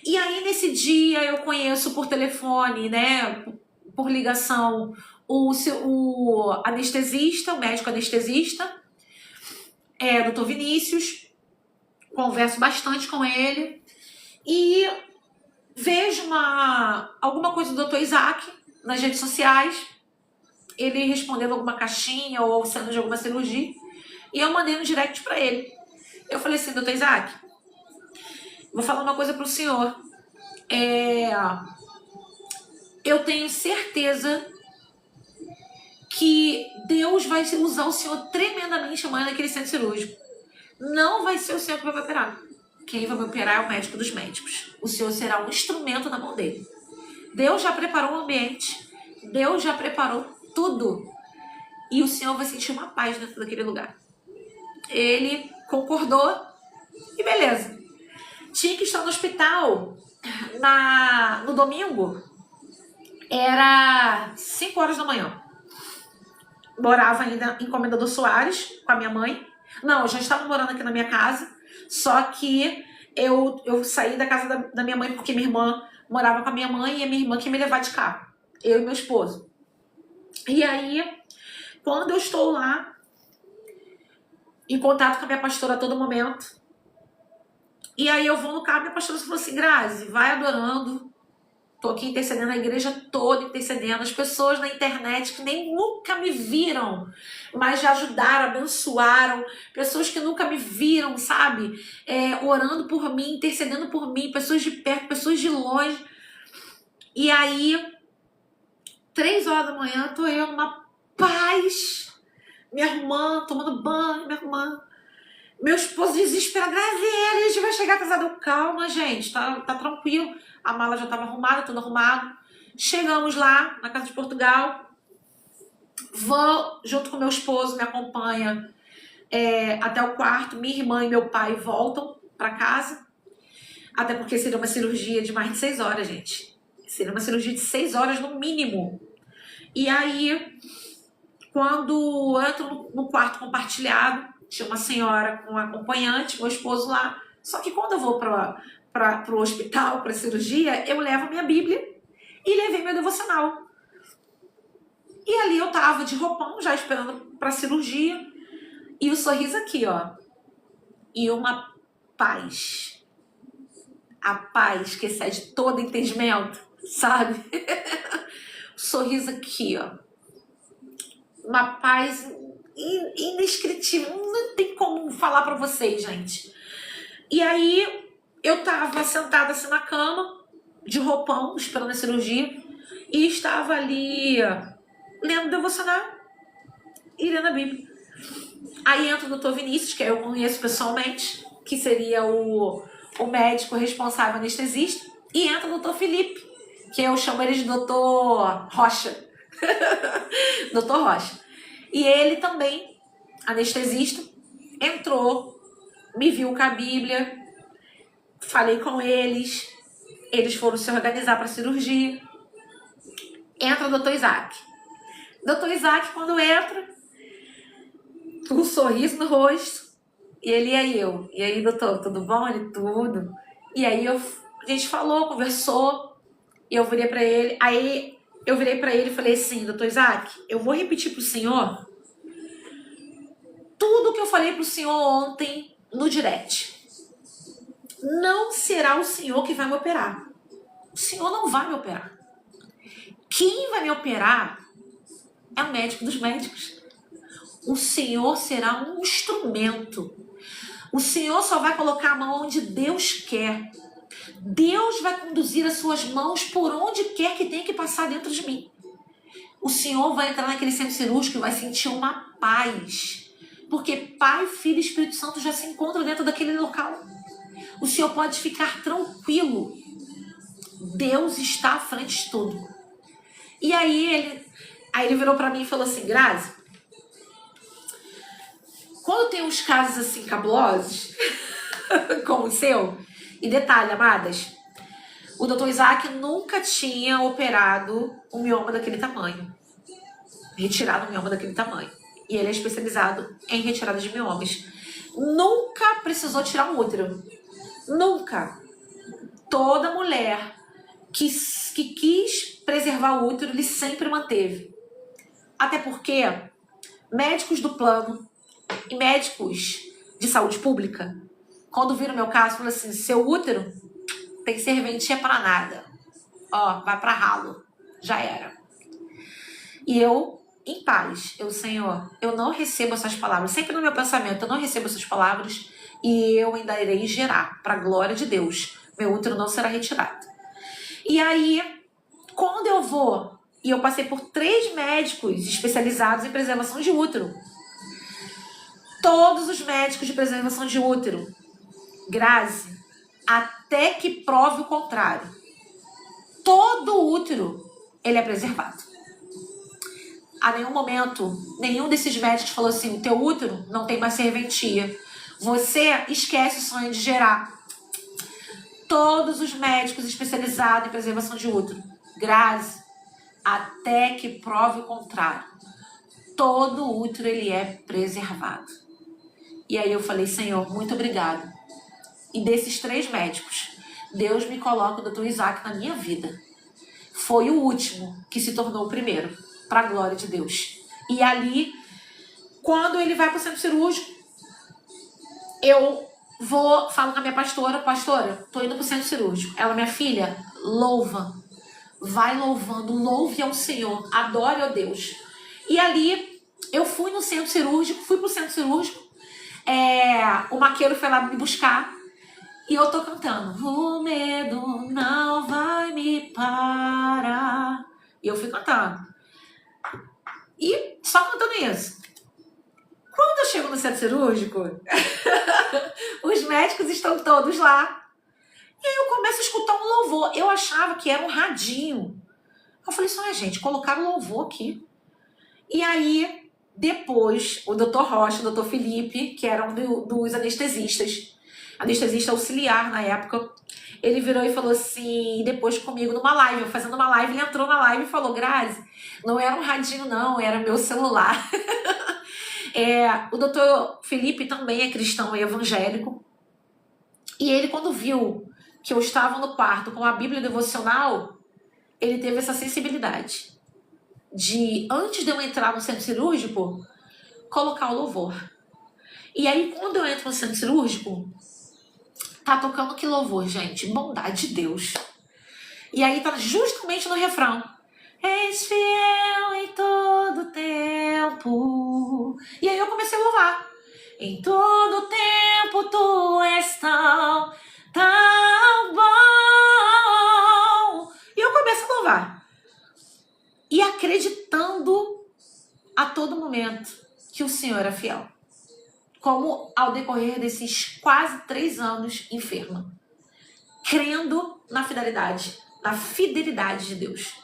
S2: E aí, nesse dia, eu conheço por telefone, né, por ligação, o anestesista, o médico anestesista, doutor Vinícius. Converso bastante com ele e vejo alguma coisa do doutor Isaac nas redes sociais, ele respondendo alguma caixinha ou sendo de alguma cirurgia, e eu mandei no direct para ele. Eu falei assim: doutor Isaac, vou falar uma coisa pro senhor. Eu tenho certeza que Deus vai usar o senhor tremendamente amanhã naquele centro cirúrgico. Não vai ser o senhor que vai me operar. Quem vai me operar é o médico dos médicos. O senhor será um instrumento na mão dele. Deus já preparou o ambiente. Deus já preparou tudo. E o senhor vai sentir uma paz dentro daquele lugar. Ele concordou e beleza. Tinha que estar no hospital no domingo. Era 5 horas da manhã. Morava ainda em Comendador Soares com a minha mãe. Não, eu já estava morando aqui na minha casa. Só que eu saí da casa da minha mãe porque minha irmã morava com a minha mãe e a minha irmã queria me levar de carro. Eu e meu esposo. E aí, quando eu estou lá, em contato com a minha pastora a todo momento, e aí eu vou no carro, minha pastora falou assim: Grazi, vai adorando. Tô aqui intercedendo, a igreja toda intercedendo. As pessoas na internet que nem nunca me viram, mas já ajudaram, abençoaram. Pessoas que nunca me viram, sabe? Orando por mim, intercedendo por mim. Pessoas de perto, pessoas de longe. E aí, 3 horas da manhã, tô eu numa paz. Minha irmã tomando banho, minha irmã. Meu esposo desesperado: Grazi, a gente vai chegar atrasado. Calma, gente, tá tranquilo. A mala já estava arrumada, tudo arrumado. Chegamos lá, na casa de Portugal. Vou, junto com meu esposo, me acompanha até o quarto. Minha irmã e meu pai voltam para casa. Até porque seria uma cirurgia de mais de 6 horas, gente. Seria uma cirurgia de 6 horas no mínimo. E aí, quando eu entro no quarto compartilhado, tinha uma senhora com um acompanhante, meu esposo lá. Só que quando eu vou para o hospital, para a cirurgia, eu levo minha Bíblia e levei meu devocional. E ali eu tava de roupão, já esperando para a cirurgia, e o sorriso aqui, ó. E uma paz. A paz que excede todo entendimento, sabe? O sorriso aqui, ó. Uma paz indescritível. Não tem como falar para vocês, gente. E aí, eu tava sentada assim na cama, de roupão, esperando a cirurgia, e estava ali lendo devocional e lendo a Bíblia. Aí entra o doutor Vinícius, que eu conheço pessoalmente, que seria o médico responsável anestesista, e entra o doutor Felipe, que eu chamo ele de doutor Rocha. Doutor Rocha. E ele também, anestesista, entrou, me viu com a Bíblia, falei com eles foram se organizar para a cirurgia. Entra o doutor Isaac. Doutor Isaac, quando entra, um sorriso no rosto, e ele e aí, doutor, tudo bom? Ele, tudo. E aí a gente falou, conversou, e eu virei para ele, e falei assim: doutor Isaac, eu vou repetir pro senhor tudo que eu falei pro senhor ontem no direct. Não será o senhor que vai me operar. O senhor não vai me operar. Quem vai me operar é o médico dos médicos. O Senhor será um instrumento. O Senhor só vai colocar a mão onde Deus quer. Deus vai conduzir as suas mãos por onde quer que tenha que passar dentro de mim. O Senhor vai entrar naquele centro cirúrgico e vai sentir uma paz. Porque Pai, Filho e Espírito Santo já se encontram dentro daquele local. O Senhor pode ficar tranquilo. Deus está à frente de tudo. E aí ele virou para mim e falou assim: Grazi, quando tem uns casos assim cabulosos, como o seu, e detalhe, amadas, o Dr. Isaac nunca tinha operado um mioma daquele tamanho, retirado um mioma daquele tamanho. E ele é especializado em retirada de miomas. Nunca precisou tirar um útero. Nunca. Toda mulher que quis preservar o útero, ele sempre manteve. Até porque médicos do plano e médicos de saúde pública, quando viram meu caso, falaram assim: seu útero tem serventia pra nada. Ó, vai pra ralo. Já era. E eu, em paz, Senhor, eu não recebo essas palavras. Sempre no meu pensamento, eu não recebo essas palavras e eu ainda irei gerar, pra glória de Deus. Meu útero não será retirado. E aí, quando eu vou, e eu passei por 3 médicos especializados em preservação de útero. Todos os médicos de preservação de útero, Grazi, até que prove o contrário, todo útero, ele é preservado. A nenhum momento, nenhum desses médicos falou assim: o teu útero não tem mais serventia. Você esquece o sonho de gerar. Todos os médicos especializados em preservação de útero, Grazi, até que prove o contrário, todo útero ele é preservado. E aí eu falei: Senhor, muito obrigado. E desses 3 médicos, Deus me coloca o Dr. Isaac na minha vida. Foi o último que se tornou o primeiro, para a glória de Deus. E ali, quando ele vai para o centro cirúrgico, eu falo com a minha pastora: tô indo para o centro cirúrgico. Ela: minha filha, louva. Vai louvando, louve ao Senhor, adore ao Deus. E ali, eu fui pro centro cirúrgico, o maqueiro foi lá me buscar, e eu tô cantando: o medo não vai me parar. E eu fui cantando. E só cantando isso. Quando eu chego no centro cirúrgico, os médicos estão todos lá. E aí eu começo a escutar um louvor. Eu achava que era um radinho. Eu falei assim: gente, colocaram louvor aqui. E aí, depois, o Dr. Rocha, o Dr. Felipe, que eram dos anestesistas, anestesista auxiliar na época, ele virou e falou assim, depois comigo numa live, eu fazendo uma live, ele entrou na live e falou: Grazi, não era um radinho não, era meu celular. O Dr. Felipe também é cristão e evangélico. E ele, quando viu que eu estava no quarto com a Bíblia devocional, ele teve essa sensibilidade de, antes de eu entrar no centro cirúrgico, colocar o louvor. E aí, quando eu entro no centro cirúrgico, tá tocando que louvor, gente? Bondade de Deus. E aí tá justamente no refrão: és fiel em todo tempo. E aí eu comecei a louvar: em todo tempo tu és tão bom. E eu começo a louvar. E acreditando a todo momento que o Senhor é fiel. Como ao decorrer desses quase 3 anos enferma. Crendo na fidelidade de Deus.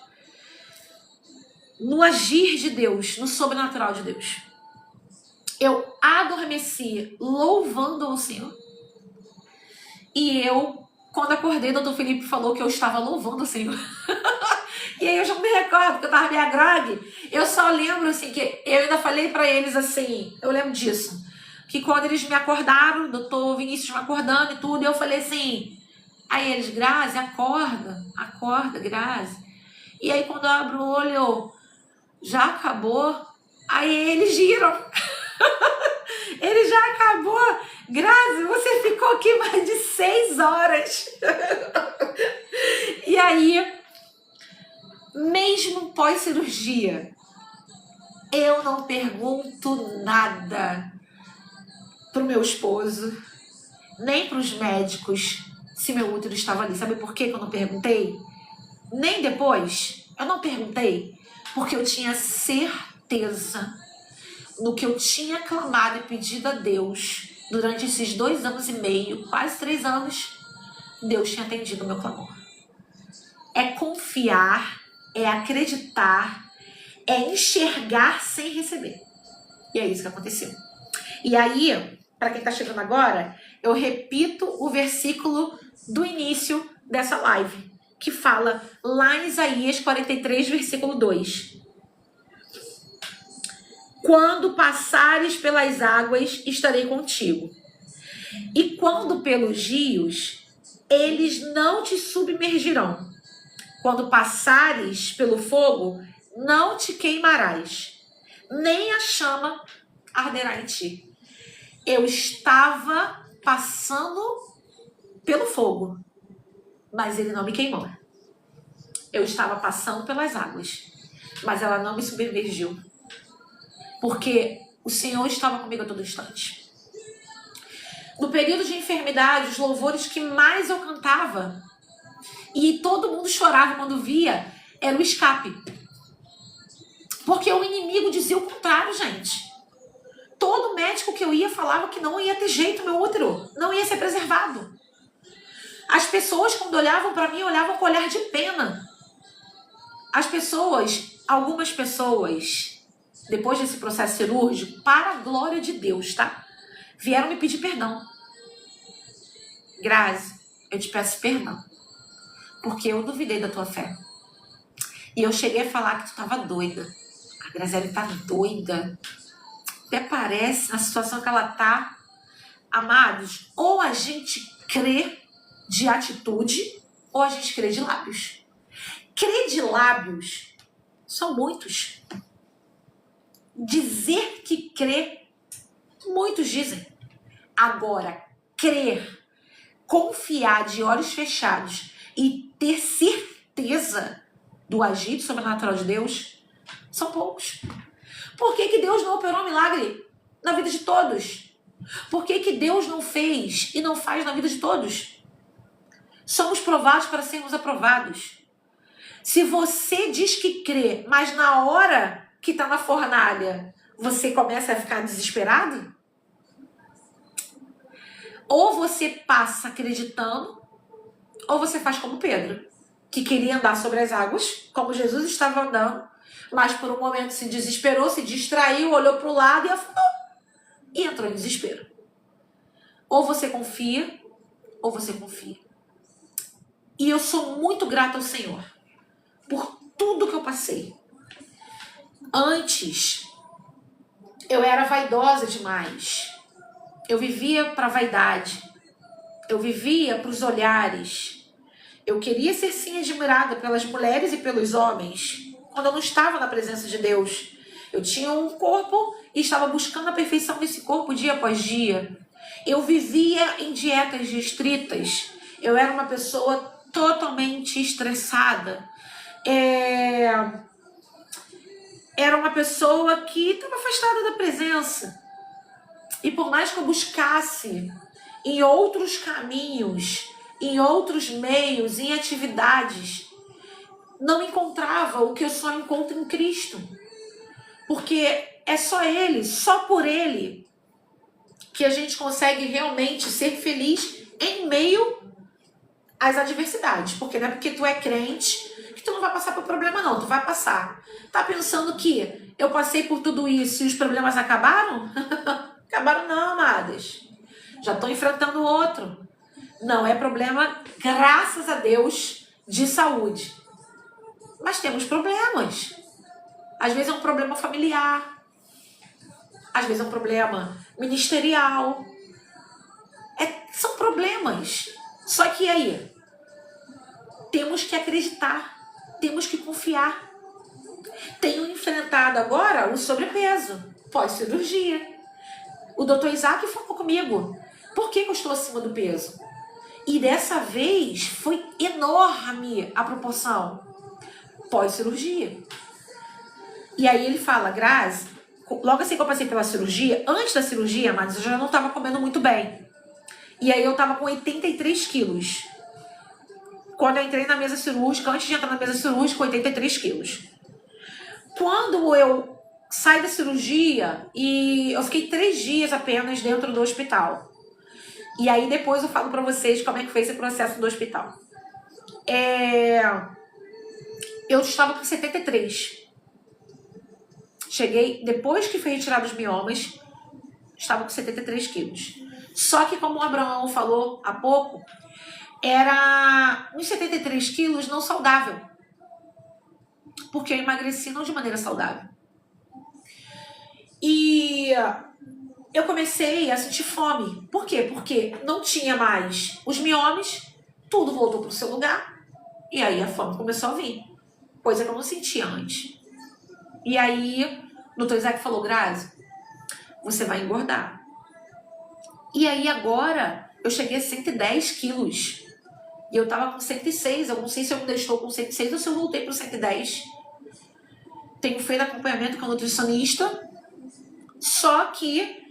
S2: No agir de Deus, no sobrenatural de Deus. Eu adormeci louvando ao Senhor. E eu, quando acordei, o Dr. Felipe falou que eu estava louvando o Senhor. E aí eu já me recordo que eu estava meio grave. Eu só lembro assim que eu ainda falei para eles assim, eu lembro disso, que quando eles me acordaram, o doutor Vinícius me acordando e tudo, eu falei assim, aí eles: Grazi, acorda, Grazi. E aí quando eu abro o olho, eu: já acabou? Aí eles giram. Ele: já acabou? Grazi, você ficou aqui mais de 6 horas. E aí, mesmo pós-cirurgia, Eu não pergunto nada pro meu esposo, nem pros médicos, se meu útero estava ali. Sabe por que eu não perguntei? Nem depois. Eu não perguntei porque eu tinha certeza no que eu tinha clamado e pedido a Deus durante esses 2 anos e meio, quase 3 anos. Deus tinha atendido o meu clamor. É confiar, é acreditar, é enxergar sem receber. E é isso que aconteceu. E aí, para quem está chegando agora, eu repito o versículo do início dessa live, que fala lá em Isaías 43, versículo 2. Quando passares pelas águas, estarei contigo. E quando pelos rios, eles não te submergirão. Quando passares pelo fogo, não te queimarás, nem a chama arderá em ti. Eu estava passando pelo fogo, mas ele não me queimou. Eu estava passando pelas águas, mas ela não me submergiu, porque o Senhor estava comigo a todo instante. No período de enfermidade, os louvores que mais eu cantava e todo mundo chorava quando via era o escape. Porque o inimigo dizia o contrário, gente. Todo médico que eu ia falava que não ia ter jeito, meu útero não ia ser preservado. As pessoas, quando olhavam para mim, olhavam com olhar de pena. As pessoas, algumas pessoas, depois desse processo cirúrgico, para a glória de Deus, tá? Vieram me pedir perdão. Grazi, eu te peço perdão, porque eu duvidei da tua fé. E eu cheguei a falar que tu tava doida. A Graziele tá doida. Até parece, na situação que ela tá. Amados, ou a gente crê de atitude, ou a gente crê de lábios. Crer de lábios são muitos. Dizer que crê, muitos dizem. Agora, crer, confiar de olhos fechados e ter certeza do agir sobrenatural de Deus, são poucos. Por que Deus não operou um milagre na vida de todos? Por que Deus não fez e não faz na vida de todos? Somos provados para sermos aprovados. Se você diz que crê, mas na hora que está na fornalha, você começa a ficar desesperado? Ou você passa acreditando, ou você faz como Pedro, que queria andar sobre as águas, como Jesus estava andando, mas por um momento se desesperou, se distraiu, olhou para o lado e afundou. E entrou em desespero. Ou você confia, ou você confia. E eu sou muito grata ao Senhor por tudo que eu passei. Antes, eu era vaidosa demais. Eu vivia para a vaidade. Eu vivia para os olhares. Eu queria ser sim admirada pelas mulheres e pelos homens. Quando eu não estava na presença de Deus. Eu tinha um corpo e estava buscando a perfeição desse corpo dia após dia. Eu vivia em dietas restritas. Eu era uma pessoa totalmente estressada. Era uma pessoa que estava afastada da presença. E por mais que eu buscasse em outros caminhos, em outros meios, em atividades, não encontrava o que eu só encontro em Cristo. Porque é só Ele, só por Ele, que a gente consegue realmente ser feliz em meio às adversidades. Porque não é porque tu é crente que tu não vai passar por problema, não. Tu vai passar. Tá pensando que eu passei por tudo isso e os problemas acabaram? Acabaram não, amadas. Já estou enfrentando outro. Não é problema, graças a Deus, de saúde. Mas temos problemas. Às vezes é um problema familiar. Às vezes é um problema ministerial. São problemas. Só que aí, temos que acreditar. Temos que confiar. Tenho enfrentado agora o sobrepeso, pós-cirurgia. O Dr. Isaac falou comigo. Por que eu estou acima do peso? E dessa vez foi enorme a proporção. Pós-cirurgia. E aí ele fala, Grazi, logo assim que eu passei pela cirurgia, antes da cirurgia, mas eu já não tava comendo muito bem. E aí eu tava com 83 quilos. Quando eu entrei na mesa cirúrgica, antes de entrar na mesa cirúrgica, 83 quilos. Quando eu saí da cirurgia, e eu fiquei 3 dias apenas dentro do hospital. E aí depois eu falo pra vocês como é que foi esse processo do hospital. Eu estava com 73. Cheguei, depois que foi retirado os miomas, estava com 73 quilos. Só que, como o Abraão falou há pouco, era uns 73 quilos não saudável. Porque eu emagreci não de maneira saudável. E eu comecei a sentir fome. Por quê? Porque não tinha mais os miomas, tudo voltou para o seu lugar, e aí a fome começou a vir. Coisa que eu não sentia antes. E aí, o Dr. Isaac falou, Grazi, você vai engordar. E aí agora, eu cheguei a 110 quilos. E eu tava com 106, eu não sei se eu ainda estou com 106 ou se eu voltei para 110. Tenho feito acompanhamento com a nutricionista, só que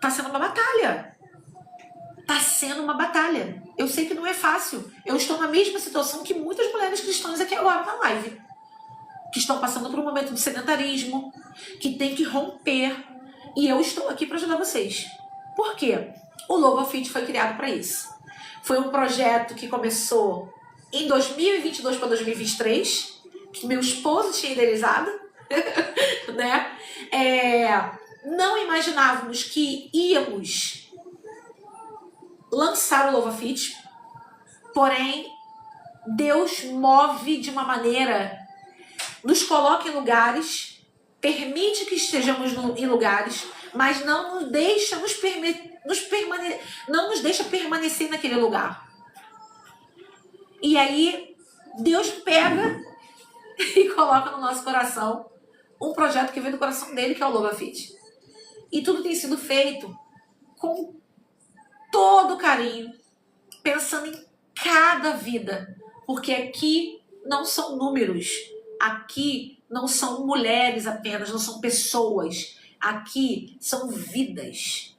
S2: tá sendo uma batalha. Tá sendo uma batalha. Eu sei que não é fácil. Eu estou na mesma situação que muitas mulheres cristãs aqui agora na live. Que estão passando por um momento de sedentarismo, que tem que romper. E eu estou aqui para ajudar vocês. Por quê? O Louva Fit foi criado para isso. Foi um projeto que começou em 2022 para 2023, que meu esposo tinha idealizado, né? Não imaginávamos que íamos lançar o Louva Fit, porém Deus move de uma maneira, nos coloca em lugares, permite que estejamos em lugares, mas não nos deixa não nos deixa permanecer naquele lugar. E aí Deus pega e coloca no nosso coração um projeto que vem do coração dele, que é o Louva Fit. E tudo tem sido feito com todo carinho, pensando em cada vida, porque aqui não são números, aqui não são mulheres apenas, não são pessoas, aqui são vidas.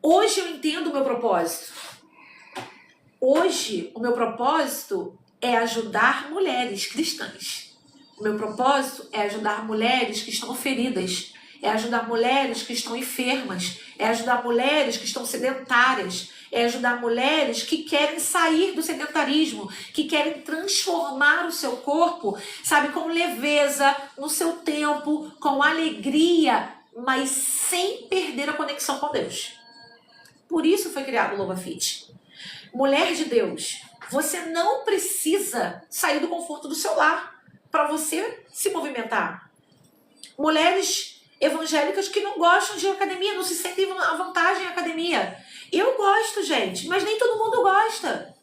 S2: Hoje eu entendo o meu propósito. Hoje o meu propósito é ajudar mulheres cristãs. O meu propósito é ajudar mulheres que estão feridas, é ajudar mulheres que estão enfermas, é ajudar mulheres que estão sedentárias, é ajudar mulheres que querem sair do sedentarismo, que querem transformar o seu corpo, sabe, com leveza, no seu tempo, com alegria, mas sem perder a conexão com Deus. Por isso foi criado o Louva Fit. Mulher de Deus, você não precisa sair do conforto do seu lar para você se movimentar. Mulheres evangélicas que não gostam de academia, não se sentem à vontade em academia. Eu gosto, gente, mas nem todo mundo gosta.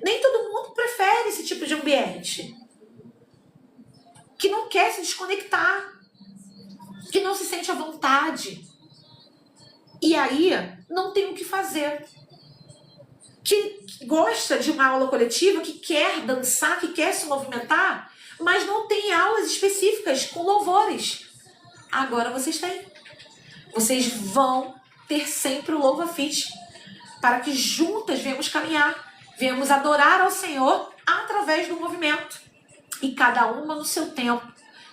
S2: Nem todo mundo prefere esse tipo de ambiente. Que não quer se desconectar. Que não se sente à vontade. E aí, não tem o que fazer. Que gosta de uma aula coletiva, que quer dançar, que quer se movimentar, mas não tem aulas específicas com louvores. Agora vocês têm. Vocês vão ter sempre o Louva Fit, para que juntas venhamos caminhar, venhamos adorar ao Senhor através do movimento. E cada uma no seu tempo,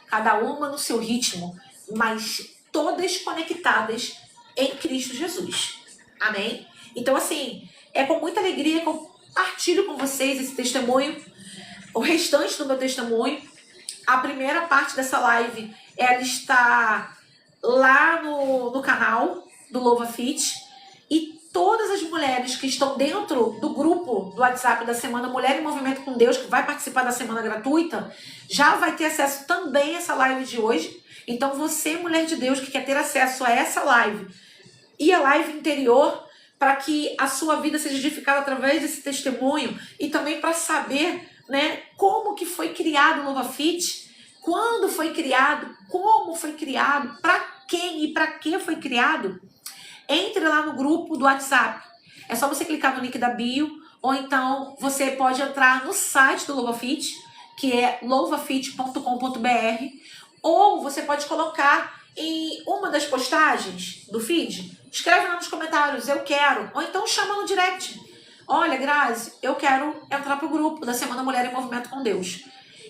S2: cada uma no seu ritmo, mas todas conectadas em Cristo Jesus. Amém? Então, assim, é com muita alegria que eu partilho com vocês esse testemunho, o restante do meu testemunho. A primeira parte dessa live, ela está lá no canal do Louva Fit. E todas as mulheres que estão dentro do grupo do WhatsApp da Semana Mulher em Movimento com Deus, que vai participar da semana gratuita, já vai ter acesso também a essa live de hoje. Então você, mulher de Deus, que quer ter acesso a essa live e a live interior, para que a sua vida seja edificada através desse testemunho, e também para saber, né, como que foi criado o Louva Fit, quando foi criado, como foi criado, para quem e para que foi criado, entre lá no grupo do WhatsApp. É só você clicar no link da bio, ou então você pode entrar no site do Louva Fit, que é louvafit.com.br, ou você pode colocar em uma das postagens do feed, escreve lá nos comentários, eu quero, ou então chama no direct. Olha, Grazi, eu quero entrar pro grupo da Semana Mulher em Movimento com Deus.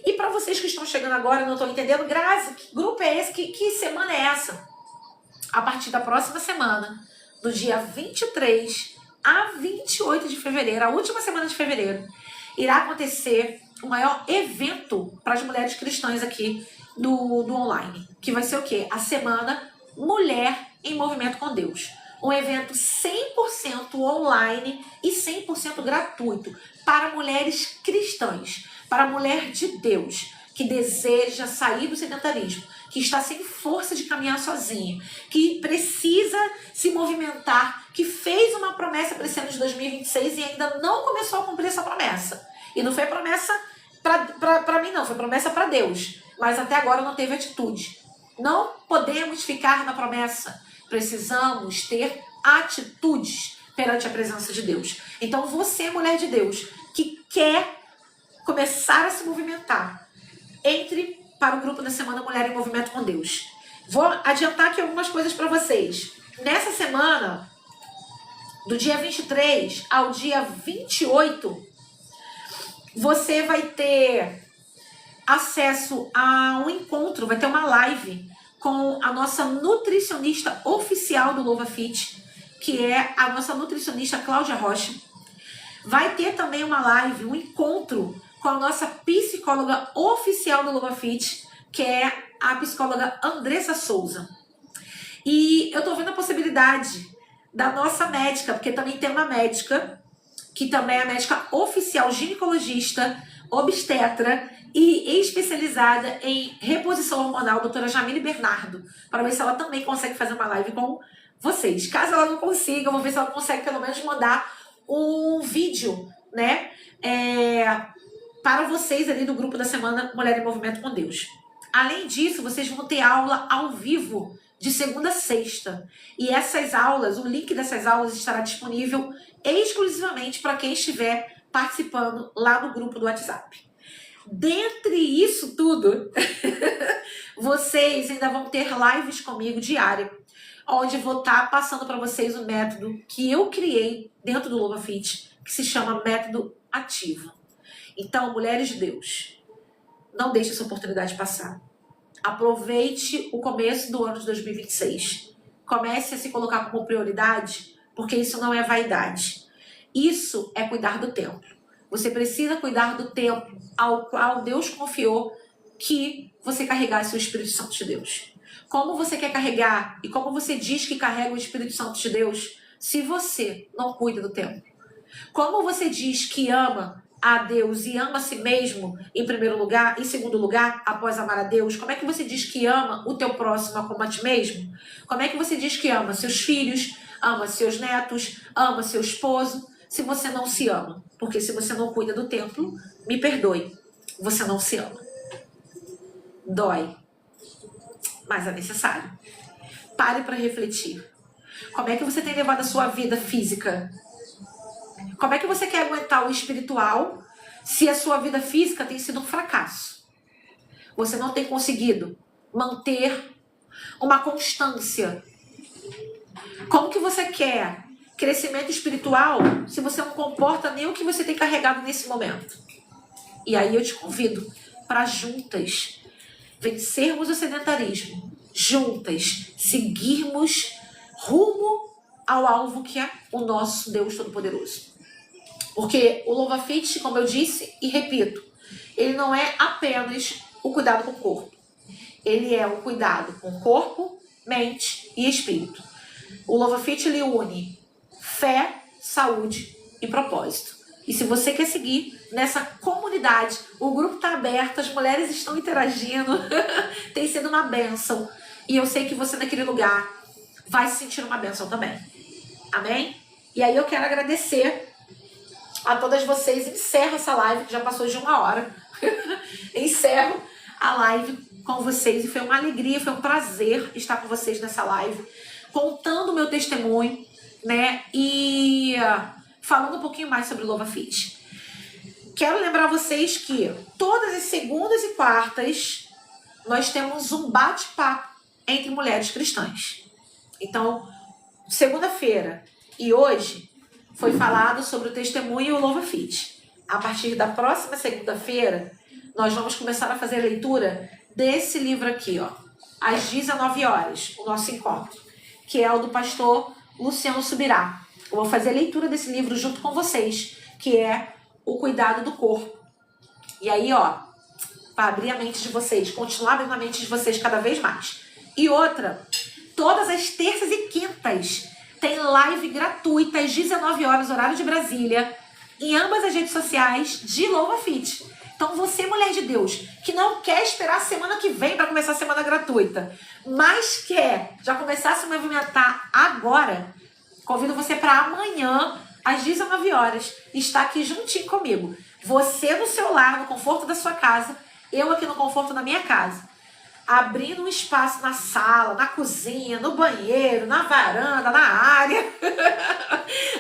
S2: E para vocês que estão chegando agora e não estão entendendo, Grazi, que grupo é esse? Que semana é essa? A partir da próxima semana, do dia 23 a 28 de fevereiro, a última semana de fevereiro, irá acontecer o maior evento para as mulheres cristãs aqui do online, que vai ser o quê? A Semana Mulher em Movimento com Deus. Um evento 100% online e 100% gratuito para mulheres cristãs, para a mulher de Deus, que deseja sair do sedentarismo, que está sem força de caminhar sozinha, que precisa se movimentar, que fez uma promessa para esse ano de 2026 e ainda não começou a cumprir essa promessa. E não foi promessa para mim, não, foi promessa para Deus. Mas até agora não teve atitude. Não podemos ficar na promessa. Precisamos ter atitudes perante a presença de Deus. Então você, mulher de Deus, que quer começar a se movimentar, entre para o grupo da Semana Mulher em Movimento com Deus. Vou adiantar aqui algumas coisas para vocês. Nessa semana, do dia 23 ao dia 28, você vai ter acesso a um encontro, vai ter uma live com a nossa nutricionista oficial do Louva Fit, que é a nossa nutricionista Cláudia Rocha. Vai ter também uma live, um encontro com a nossa psicóloga oficial do Louva Fit, que é a psicóloga Andressa Souza. E eu tô vendo a possibilidade da nossa médica, porque também tem uma médica, que também é a médica oficial ginecologista, obstetra e especializada em reposição hormonal, doutora Jamile Bernardo, para ver se ela também consegue fazer uma live com vocês. Caso ela não consiga, eu vou ver se ela consegue pelo menos mandar um vídeo, né, para vocês ali do grupo da Semana Mulher em Movimento com Deus. Além disso, vocês vão ter aula ao vivo de segunda a sexta. E essas aulas, o link dessas aulas estará disponível exclusivamente para quem estiver participando lá no grupo do WhatsApp. Dentre isso tudo, vocês ainda vão ter lives comigo diária, onde vou estar passando para vocês o método que eu criei dentro do Louva Fit, que se chama Método Ativo. Então, mulheres de Deus, não deixe essa oportunidade passar. Aproveite o começo do ano de 2026. Comece a se colocar como prioridade, porque isso não é vaidade. Isso é cuidar do templo. Você precisa cuidar do templo ao qual Deus confiou que você carregasse o Espírito Santo de Deus. Como você quer carregar e como você diz que carrega o Espírito Santo de Deus se você não cuida do templo? Como você diz que ama a Deus e ama a si mesmo em primeiro lugar, em segundo lugar, após amar a Deus? Como é que você diz que ama o teu próximo como a ti mesmo? Como é que você diz que ama seus filhos, ama seus netos, ama seu esposo, se você não se ama? Porque se você não cuida do templo, me perdoe, você não se ama. Dói, mas é necessário. Pare para refletir. Como é que você tem levado a sua vida física? Como é que você quer aguentar o espiritual se a sua vida física tem sido um fracasso? Você não tem conseguido manter uma constância. Como que você quer crescimento espiritual se você não comporta nem o que você tem carregado nesse momento? E aí eu te convido para juntas vencermos o sedentarismo, juntas seguirmos rumo ao alvo que é o nosso Deus Todo-Poderoso. Porque o Louva Fit, como eu disse e repito, ele não é apenas o cuidado com o corpo. Ele é o cuidado com corpo, mente e espírito. O Louva Fit, ele une fé, saúde e propósito. E se você quer seguir nessa comunidade, o grupo está aberto, as mulheres estão interagindo, tem sido uma bênção. E eu sei que você naquele lugar vai se sentir uma bênção também. Amém? E aí eu quero agradecer a todas vocês. Encerro essa live, que já passou de 1 hora. Encerro a live com vocês. E foi uma alegria, foi um prazer estar com vocês nessa live, contando o meu testemunho, né? E falando um pouquinho mais sobre o Louva Fit. quero lembrar vocês que todas as segundas e quartas nós temos um bate-papo entre mulheres cristãs. Então, segunda-feira e hoje foi falado sobre o testemunho e o Louva Fit. A partir da próxima segunda-feira, nós vamos começar a fazer a leitura desse livro aqui, ó, às 19 horas, o nosso encontro, que é o do pastor Luciano Subirá. Eu vou fazer a leitura desse livro junto com vocês, que é O Cuidado do Corpo. E aí, ó, para abrir a mente de vocês, continuar abrindo a mente de vocês cada vez mais. E outra, todas as terças e quintas tem live gratuita às 19 horas, horário de Brasília, em ambas as redes sociais de Louva Fit. Então você, mulher de Deus, que não quer esperar a semana que vem para começar a semana gratuita, mas quer já começar a se movimentar agora, convido você para amanhã, às 19 horas, estar aqui juntinho comigo. Você no seu lar, no conforto da sua casa, eu aqui no conforto da minha casa. Abrindo um espaço na sala, na cozinha, no banheiro, na varanda, na área,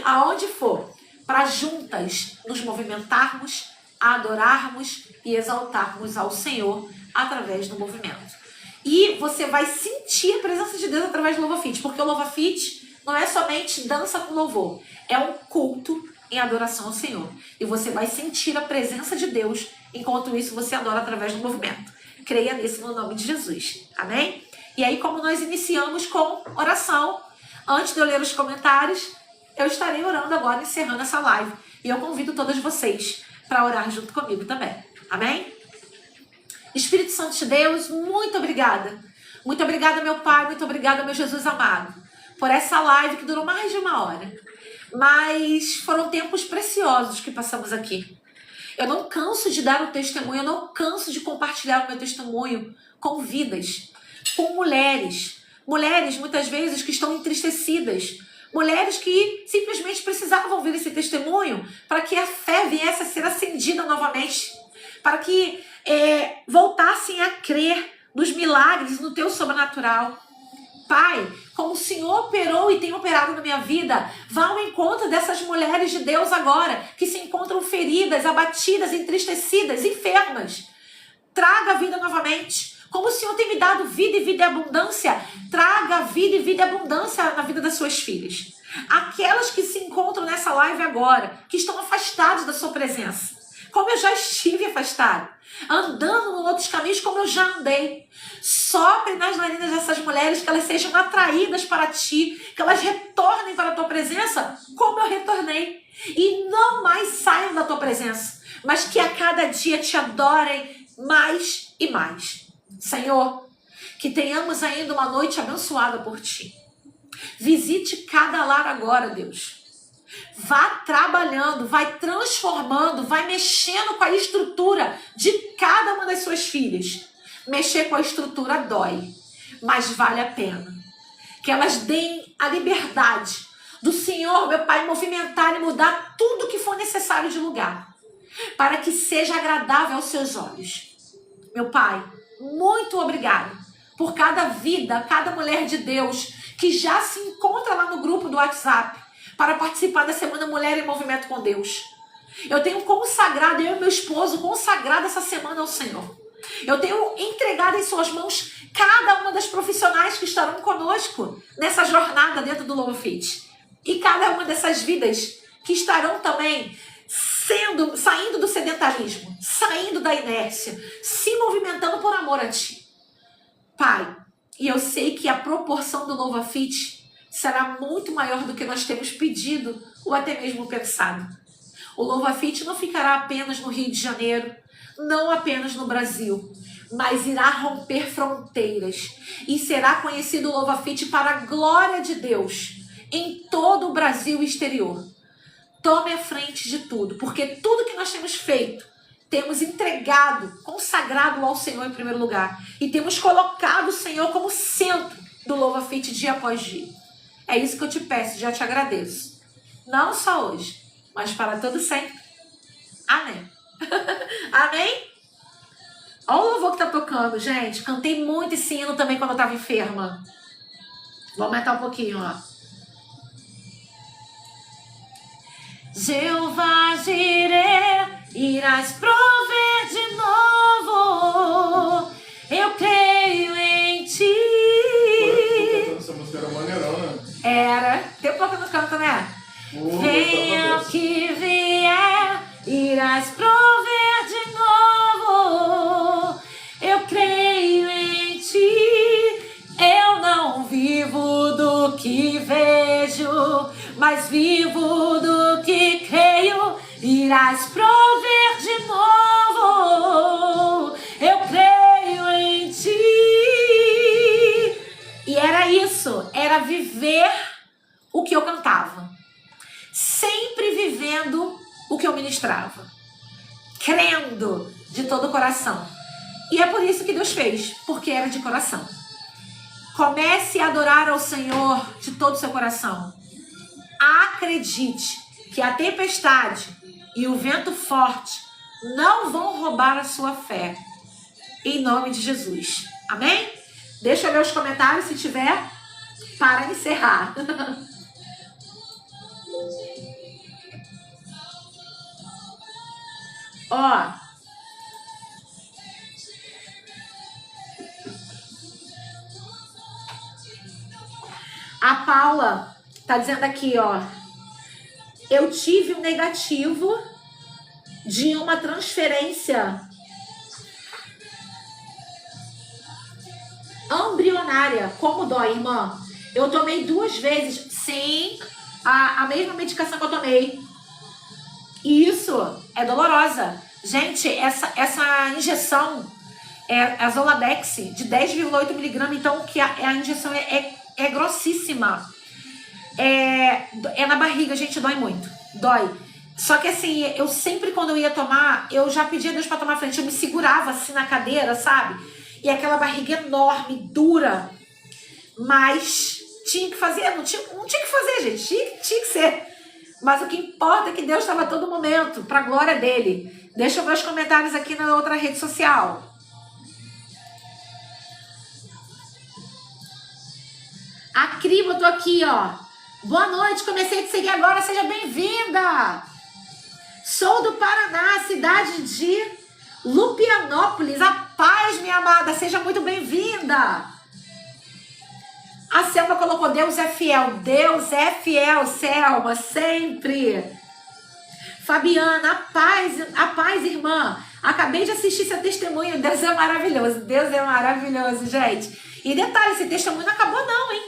S2: aonde for, para juntas nos movimentarmos, adorarmos e exaltarmos ao Senhor através do movimento. E você vai sentir a presença de Deus através do Louva Fit, porque o Louva Fit não é somente dança com louvor, é um culto em adoração ao Senhor. E você vai sentir a presença de Deus, enquanto isso você adora através do movimento. Creia nisso no nome de Jesus. Amém? E aí, como nós iniciamos com oração, antes de eu ler os comentários, eu estarei orando agora, encerrando essa live. E eu convido todas vocês para orar junto comigo também. Amém? Espírito Santo de Deus, muito obrigada. Muito obrigada, meu Pai, muito obrigada, meu Jesus amado, por essa live que durou mais de 1 hora. Mas foram tempos preciosos que passamos aqui. Eu não canso de dar o testemunho, eu não canso de compartilhar o meu testemunho com vidas, com mulheres. Mulheres, muitas vezes, que estão entristecidas. Mulheres que simplesmente precisavam ouvir esse testemunho para que a fé viesse a ser acendida novamente. Para que voltassem a crer nos milagres, no teu sobrenatural. Pai, como o Senhor operou e tem operado na minha vida, vá ao encontro dessas mulheres de Deus agora, que se encontram feridas, abatidas, entristecidas, enfermas. Traga a vida novamente. Como o Senhor tem me dado vida e vida e abundância, traga vida e vida e abundância na vida das suas filhas. Aquelas que se encontram nessa live agora, que estão afastadas da sua presença. Como eu já estive afastado, andando em outros caminhos como eu já andei. Sopre nas narinas dessas mulheres, que elas sejam atraídas para ti, que elas retornem para a tua presença como eu retornei. E não mais saiam da tua presença, mas que a cada dia te adorem mais e mais. Senhor, que tenhamos ainda uma noite abençoada por ti. Visite cada lar agora, Deus. Vá trabalhando, vai transformando, vai mexendo com a estrutura de cada uma das suas filhas. Mexer com a estrutura dói, mas vale a pena. Que elas deem a liberdade do Senhor, meu Pai, movimentar e mudar tudo que for necessário de lugar, para que seja agradável aos seus olhos. Meu Pai, muito obrigado por cada vida, cada mulher de Deus que já se encontra lá no grupo do WhatsApp para participar da Semana Mulher em Movimento com Deus. Eu tenho consagrado, eu e meu esposo, consagrado essa semana ao Senhor. Eu tenho entregado em suas mãos cada uma das profissionais que estarão conosco nessa jornada dentro do Louva Fit. E cada uma dessas vidas que estarão também saindo do sedentarismo, saindo da inércia, se movimentando por amor a ti. Pai, e eu sei que a proporção do Louva Fit será muito maior do que nós temos pedido ou até mesmo pensado. O Louva Fit não ficará apenas no Rio de Janeiro, não apenas no Brasil, mas irá romper fronteiras e será conhecido o Louva Fit para a glória de Deus em todo o Brasil e exterior. Tome a frente de tudo, porque tudo que nós temos feito, temos entregado, consagrado ao Senhor em primeiro lugar e temos colocado o Senhor como centro do Louva Fit dia após dia. É isso que eu te peço, já te agradeço. Não só hoje, mas para todo sempre. Amém. Amém? Olha o louvor que tá tocando, gente. Cantei muito esse hino também quando eu tava enferma. Vou aumentar um pouquinho, ó. Jeová Jireh, irás prover de novo. Eu creio em ti.
S1: Essa música era maneirona.
S2: Era. Tem um pouco no canto, né? Venha o que vier, irás prover de novo. Eu creio em ti. Eu não vivo do que vejo, mas vivo do que creio. Irás prover de novo. Eu creio em ti. E era isso, era viver o que eu cantava. Sempre vivendo o que eu ministrava. Crendo de todo o coração. E é por isso que Deus fez, porque era de coração. Comece a adorar ao Senhor de todo o seu coração. Acredite que a tempestade e o vento forte não vão roubar a sua fé. Em nome de Jesus. Amém? Deixa eu ver os comentários se tiver para encerrar. Ó. A Paula tá dizendo aqui, ó. Eu tive um negativo de uma transferência embrionária. Como dói, irmã? Eu tomei 2 vezes. Sim, a mesma medicação que eu tomei. E isso é dolorosa. Gente, essa injeção é a Zoladex de 10,8 mg. Então, que a injeção é grossíssima. É na barriga, gente, dói muito. Dói. Só que assim, eu sempre quando eu ia tomar, eu já pedia a Deus pra tomar frente. Eu me segurava assim na cadeira, sabe? E aquela barriga enorme, dura. Mas tinha que fazer, não tinha que fazer, gente. Tinha que ser. Mas o que importa é que Deus estava a todo momento, pra glória dele. Deixa eu ver os comentários aqui na outra rede social. A Cri botou aqui, ó. Boa noite, comecei a te seguir agora, seja bem-vinda. Sou do Paraná, cidade de Lupianópolis. A paz, minha amada, seja muito bem-vinda. A Selma colocou, Deus é fiel. Deus é fiel, Selma, sempre. Fabiana, a paz, irmã. Acabei de assistir seu testemunho, Deus é maravilhoso. Deus é maravilhoso, gente. E detalhe, esse testemunho não acabou não, hein?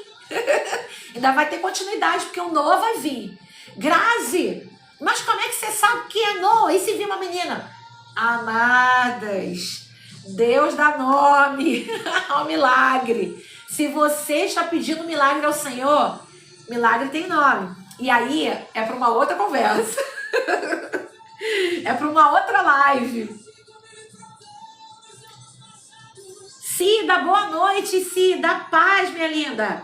S2: Ainda vai ter continuidade, porque o Noah vai vir. Grazi, mas como é que você sabe que é Noah? E se vir uma menina? Amadas, Deus dá nome ao milagre. Se você está pedindo milagre ao Senhor, milagre tem nome. E aí é para uma outra conversa. É para uma outra live. Cida, boa noite, Cida. Paz, minha linda.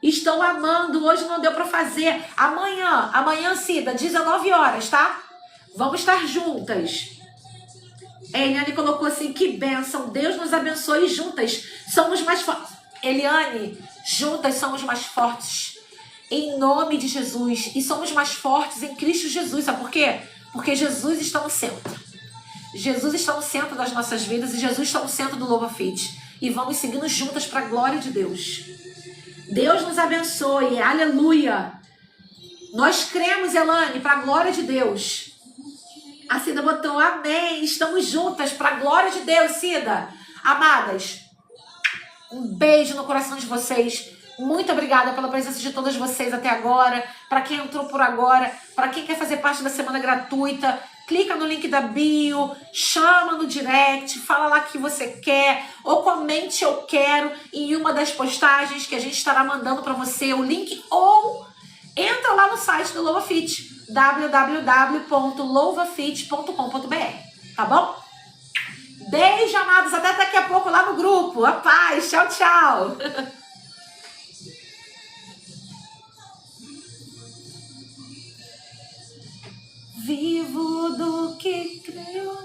S2: Estou amando, hoje não deu para fazer. Amanhã, Cida, 19 horas, tá? Vamos estar juntas. Eliane colocou assim, que bênção, Deus nos abençoe, juntas somos mais fortes. Eliane, juntas somos mais fortes, em nome de Jesus. E somos mais fortes em Cristo Jesus, sabe por quê? Porque Jesus está no centro. Jesus está no centro das nossas vidas e Jesus está no centro do Louva Fit. E vamos seguindo juntas para a glória de Deus. Deus nos abençoe, aleluia. Nós cremos, Elane, para a glória de Deus. A Cida botou, amém, estamos juntas para a glória de Deus, Cida. Amadas, um beijo no coração de vocês. Muito obrigada pela presença de todas vocês até agora. Para quem entrou por agora, para quem quer fazer parte da semana gratuita, clica no link da bio, chama no direct, fala lá o que você quer, ou comente eu quero em uma das postagens que a gente estará mandando para você o link, ou entra lá no site do Louva Fit, www.louvafit.com.br, tá bom? Beijo, amados, até daqui a pouco lá no grupo. A paz, tchau, tchau. Vivo do que creio.